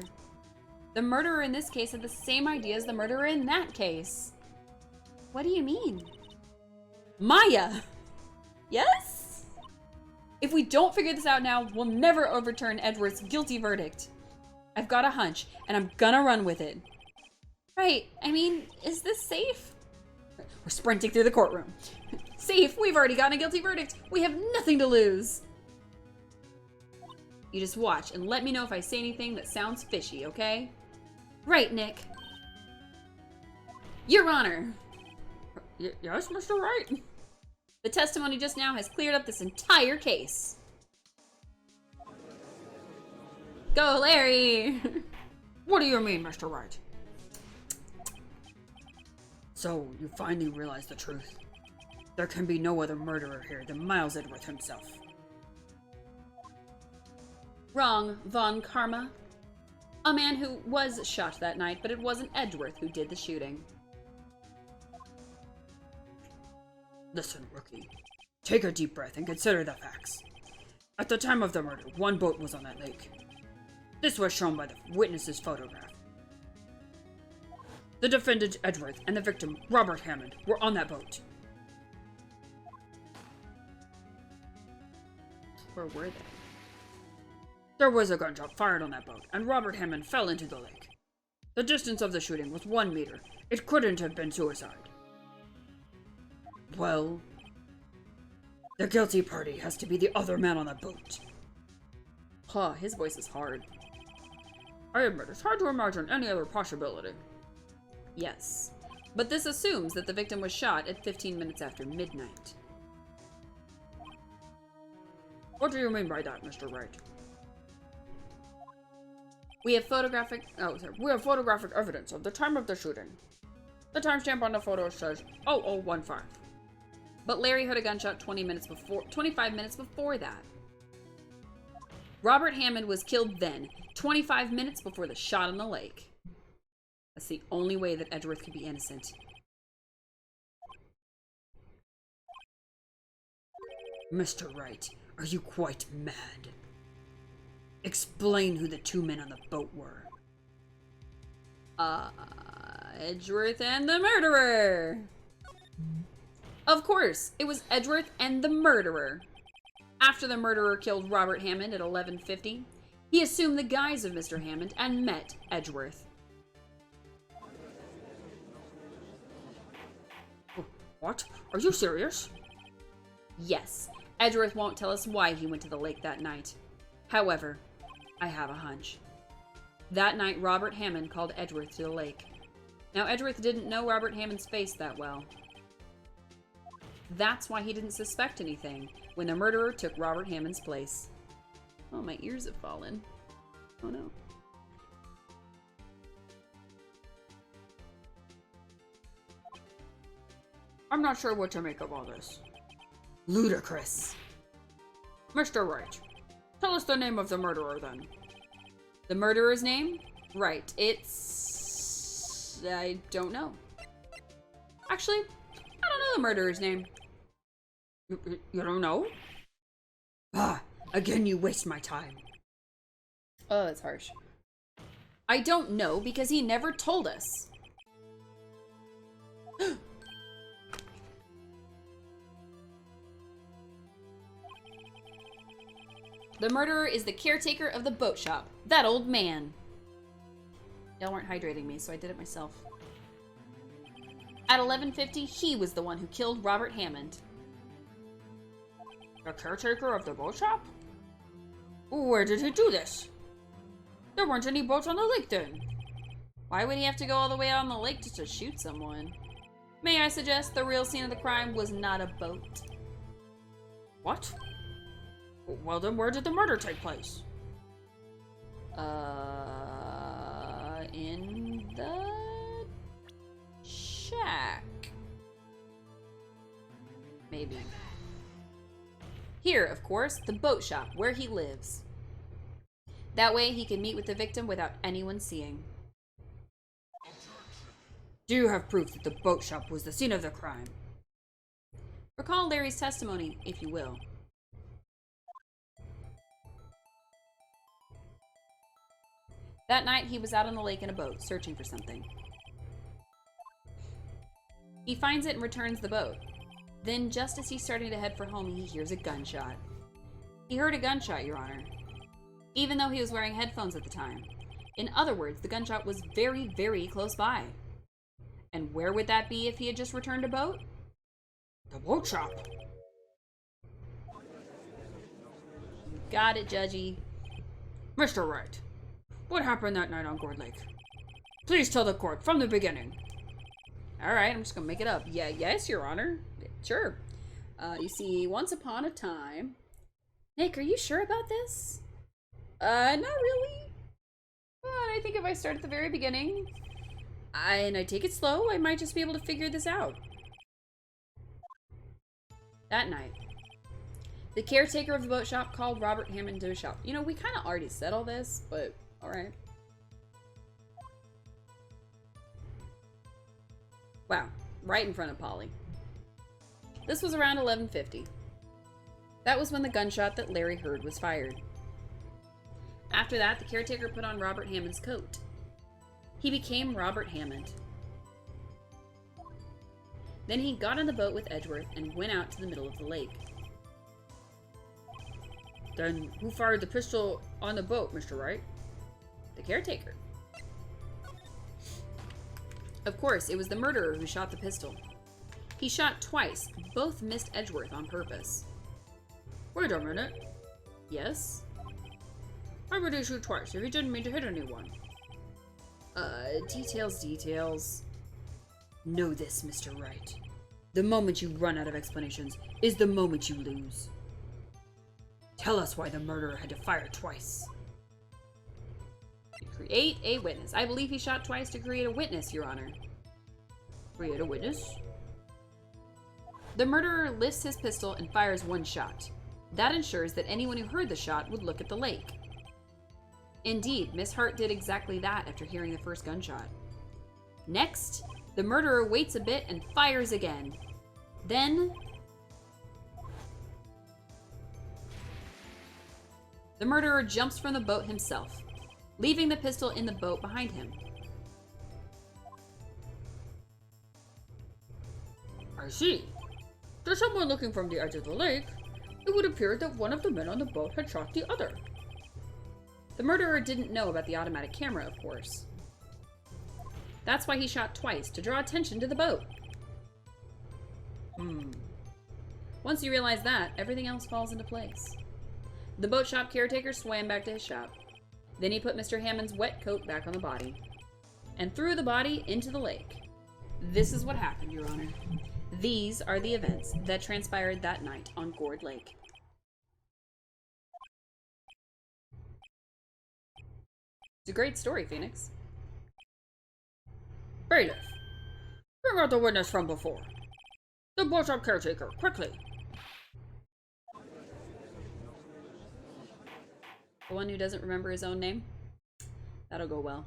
The murderer in this case had the same idea as the murderer in that case. What do you mean? Maya! Yes? If we don't figure this out now, we'll never overturn Edgeworth's guilty verdict. I've got a hunch, and I'm gonna run with it. Right, I mean, is this safe? We're sprinting through the courtroom. Safe, we've already gotten a guilty verdict. We have nothing to lose. You just watch and let me know if I say anything that sounds fishy, okay? Right, Nick. Your Honor. Yes, Mr. Wright? The testimony just now has cleared up this entire case. Go, Larry! What do you mean, Mr. Wright? So, you finally realize the truth. There can be no other murderer here than Miles Edgeworth himself. Wrong, Von Karma. A man who was shot that night, but it wasn't Edgeworth who did the shooting. Listen, rookie. Take a deep breath and consider the facts. At the time of the murder, one boat was on that lake. This was shown by the witness's photograph. The defendant, Edgeworth, and the victim, Robert Hammond, were on that boat. Where were they? There was a gunshot fired on that boat, and Robert Hammond fell into the lake. The distance of the shooting was 1 meter. It couldn't have been suicide. Well, the guilty party has to be the other man on the boat. Huh, his voice is hard. I admit, it's hard to imagine any other possibility. Yes. But this assumes that the victim was shot at 15 minutes after midnight. What do you mean by that, Mr. Wright? We have photographic evidence of the time of the shooting. The timestamp on the photo says 0015. But Larry heard a gunshot 25 minutes before that. Robert Hammond was killed then, 25 minutes before the shot on the lake. That's the only way that Edgeworth could be innocent. Mr. Wright, are you quite mad? Explain who the two men on the boat were. Edgeworth and the murderer! Of course, it was Edgeworth and the murderer. After the murderer killed Robert Hammond at 11:50, he assumed the guise of Mr. Hammond and met Edgeworth. What? Are you serious? Yes, Edgeworth won't tell us why he went to the lake that night. However, I have a hunch. That night, Robert Hammond called Edgeworth to the lake. Now, Edgeworth didn't know Robert Hammond's face that well. That's why he didn't suspect anything when the murderer took Robert Hammond's place. Oh, my ears have fallen. Oh no. I'm not sure what to make of all this. Ludicrous. Mr. Wright, tell us the name of the murderer then. The murderer's name? Right, it's... I don't know. Actually, I don't know the murderer's name. You don't know? Ah, again you waste my time. Oh, that's harsh. I don't know because he never told us. The murderer is the caretaker of the boat shop. That old man. Y'all weren't hydrating me, so I did it myself. At 11:50, he was the one who killed Robert Hammond. The caretaker of the boat shop? Where did he do this? There weren't any boats on the lake then. Why would he have to go all the way out on the lake just to shoot someone? May I suggest the real scene of the crime was not a boat? What? Well then, where did the murder take place? In the shack. Maybe. Here, of course, the boat shop, where he lives. That way he can meet with the victim without anyone seeing. Do you have proof that the boat shop was the scene of the crime? Recall Larry's testimony, if you will. That night, he was out on the lake in a boat, searching for something. He finds it and returns the boat. Then, just as he's starting to head for home, he hears a gunshot. He heard a gunshot, Your Honor, even though he was wearing headphones at the time. In other words, the gunshot was very, very close by. And where would that be if he had just returned a boat? The boat shop. Got it, Judgy. Mr. Wright, what happened that night on Gourd Lake? Please tell the court from the beginning. Alright, I'm just gonna make it up. Yeah, yes, Your Honor. Sure. You see, once upon a time... Nick, are you sure about this? Not really. But I think if I start at the very beginning, and I take it slow, I might just be able to figure this out. That night, the caretaker of the boat shop called Robert Hammond to his shop. You know, we kind of already said all this, but alright. right in front of Polly. This was around 11:50. That was when the gunshot that Larry heard was fired. After that, the caretaker put on Robert Hammond's coat. He became Robert Hammond. Then he got on the boat with Edgeworth and went out to the middle of the lake. Then who fired the pistol on the boat, Mr. Wright? The caretaker. Of course, it was the murderer who shot the pistol. He shot twice. Both missed Edgeworth on purpose. Wait a minute. Yes? Why would he shoot twice if he didn't mean to hit anyone? Details. Know this, Mr. Wright. The moment you run out of explanations is the moment you lose. Tell us why the murderer had to fire twice. To create a witness. I believe he shot twice to create a witness, Your Honor. Create a witness? The murderer lifts his pistol and fires one shot. That ensures that anyone who heard the shot would look at the lake. Indeed, Miss Hart did exactly that after hearing the first gunshot. Next, the murderer waits a bit and fires again. Then, the murderer jumps from the boat himself, leaving the pistol in the boat behind him. I see. To someone looking from the edge of the lake, it would appear that one of the men on the boat had shot the other. The murderer didn't know about the automatic camera, of course. That's why he shot twice, to draw attention to the boat. Once you realize that, everything else falls into place. The boat shop caretaker swam back to his shop. Then he put Mr. Hammond's wet coat back on the body, and threw the body into the lake. This is what happened, Your Honor. These are the events that transpired that night on Gourd Lake. It's a great story, Phoenix. Bailiff, bring out the witness from before. The boat shop caretaker, quickly. The one who doesn't remember his own name? That'll go well.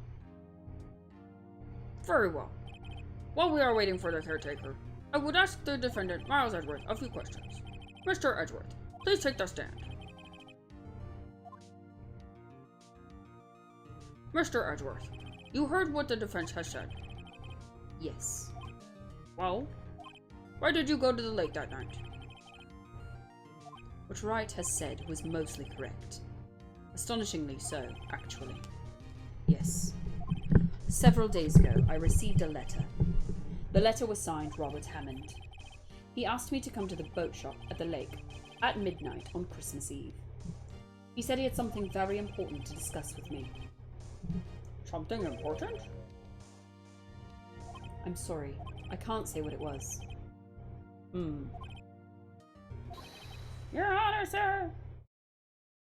Very well. While we are waiting for the caretaker, I would ask the defendant, Miles Edgeworth, a few questions. Mr. Edgeworth, please take the stand. Mr. Edgeworth, you heard what the defense has said. Yes. Well, why did you go to the lake that night? What Wright has said was mostly correct. Astonishingly so, actually. Yes. Several days ago, I received a letter. The letter was signed Robert Hammond. He asked me to come to the boat shop at the lake at midnight on Christmas Eve. He said he had something very important to discuss with me. Something important? I'm sorry, I can't say what it was. Your Honor, sir!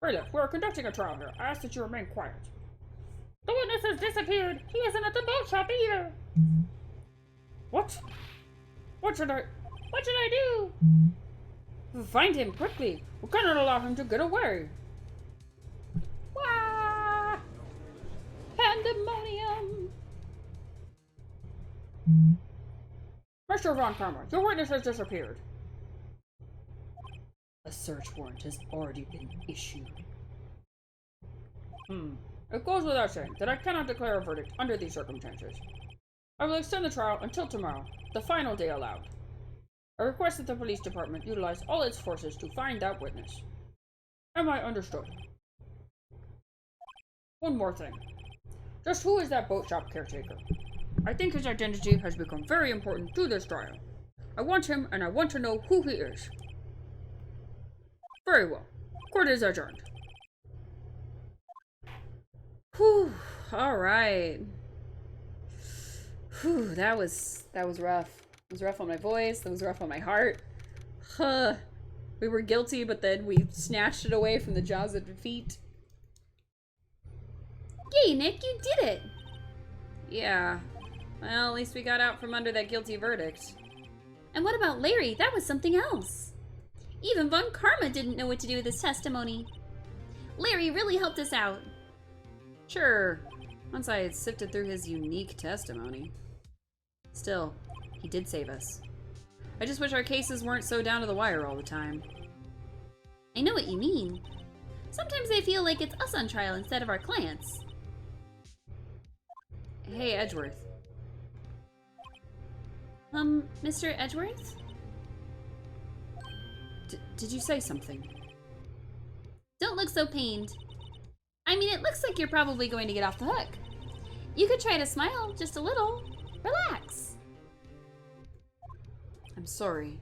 Bailiff, we're conducting a trial here. I ask that you remain quiet. The witness has disappeared. He isn't at the boat shop either. What? What should I do? Find him, quickly! We cannot allow him to get away. Wah! Pandemonium! Mr. Von Karma, your witness has disappeared. A search warrant has already been issued. It goes without saying that I cannot declare a verdict under these circumstances. I will extend the trial until tomorrow, the final day allowed. I request that the police department utilize all its forces to find that witness. Am I understood? One more thing. Just who is that boat shop caretaker? I think his identity has become very important to this trial. I want him, and I want to know who he is. Very well. Court is adjourned. Whew, alright. Whew, that was rough. It was rough on my voice, that was rough on my heart. Huh. We were guilty, but then we snatched it away from the jaws of defeat. Yay, Nick, you did it! Yeah. Well, at least we got out from under that guilty verdict. And what about Larry? That was something else. Even Von Karma didn't know what to do with his testimony. Larry really helped us out. Sure, once I had sifted through his unique testimony. Still, He did save us. I just wish our cases weren't so down to the wire all the time. I know what you mean. Sometimes I feel like it's us on trial instead of our clients. Hey, Edgeworth. Mr. Edgeworth? Did you say something? Don't look so pained. I mean, it looks like you're probably going to get off the hook. You could try to smile just a little. Relax. I'm sorry,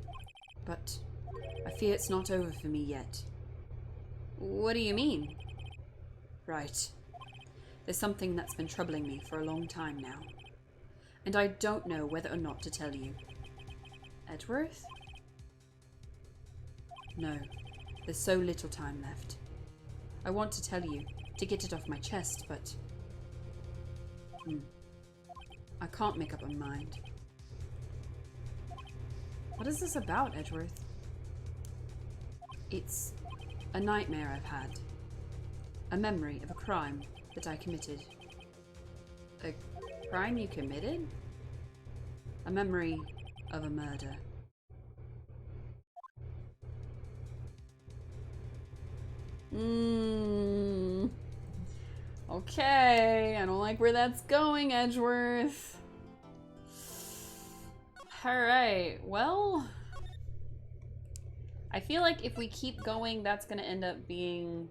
but I fear it's not over for me yet. What do you mean? Right. There's something that's been troubling me for a long time now. And I don't know whether or not to tell you. Edgeworth? No. There's so little time left. I want to tell you, to get it off my chest, but... I can't make up my mind. What is this about, Edgeworth? It's a nightmare I've had. A memory of a crime that I committed. A crime you committed? A memory of a murder. Okay, I don't like where that's going, Edgeworth. Alright, well... I feel like if we keep going, that's gonna end up being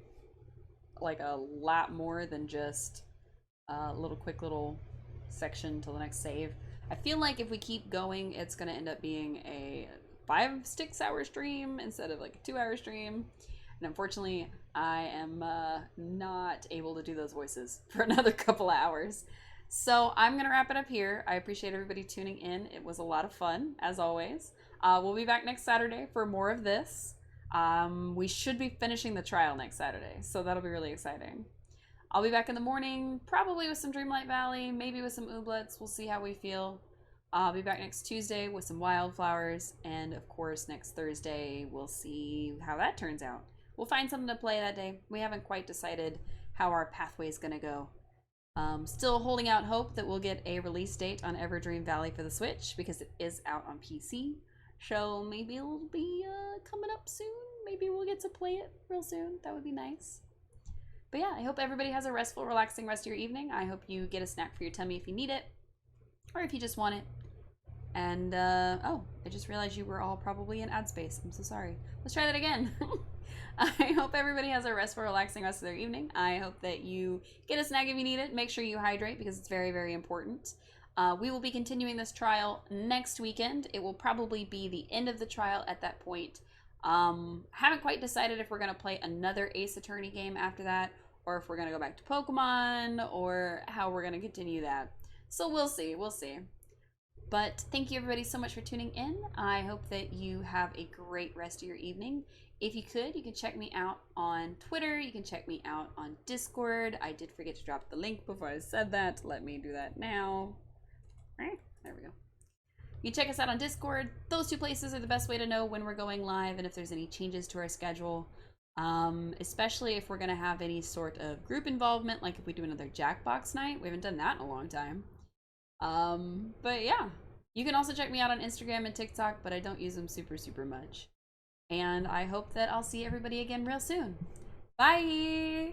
like a lot more than just a quick little section till the next save. I feel like if we keep going, it's gonna end up being a 5-6 hour stream instead of like a 2-hour stream. And unfortunately, I am not able to do those voices for another couple of hours. So I'm gonna wrap it up here. I appreciate everybody tuning in. It was a lot of fun, as always. We'll be back next Saturday for more of this. We should be finishing the trial next Saturday, so that'll be really exciting. I'll be back in the morning, probably with some Dreamlight Valley, maybe with some Ooblets. We'll see how we feel. I'll be back next Tuesday with some Wildflowers, and of course next Thursday we'll see how that turns out. We'll find something to play that day. We haven't quite decided how our pathway is going to go. Still holding out hope that we'll get a release date on Everdream Valley for the Switch, because it is out on PC. So maybe it'll be coming up soon. Maybe we'll get to play it real soon. That would be nice. But yeah, I hope everybody has a restful, relaxing rest of your evening. I hope you get a snack for your tummy if you need it, or if you just want it. And, oh, I just realized you were all probably in ad space. I'm so sorry. Let's try that again. I hope everybody has a restful, relaxing rest of their evening. I hope that you get a snack if you need it. Make sure you hydrate, because it's very, very important. We will be continuing this trial next weekend. It will probably be the end of the trial at that point. Haven't quite decided if we're going to play another Ace Attorney game after that, or if we're going to go back to Pokemon, or how we're going to continue that. So we'll see. We'll see. But thank you everybody so much for tuning in. I hope that you have a great rest of your evening. If you could, you can check me out on Twitter. You can check me out on Discord. I did forget to drop the link before I said that. Let me do that now. There we go. You can check us out on Discord. Those two places are the best way to know when we're going live and if there's any changes to our schedule. Especially if we're going to have any sort of group involvement, like if we do another Jackbox night. We haven't done that in a long time. But yeah, you can also check me out on Instagram and TikTok, but I don't use them super much. And I hope that I'll see everybody again real soon. Bye!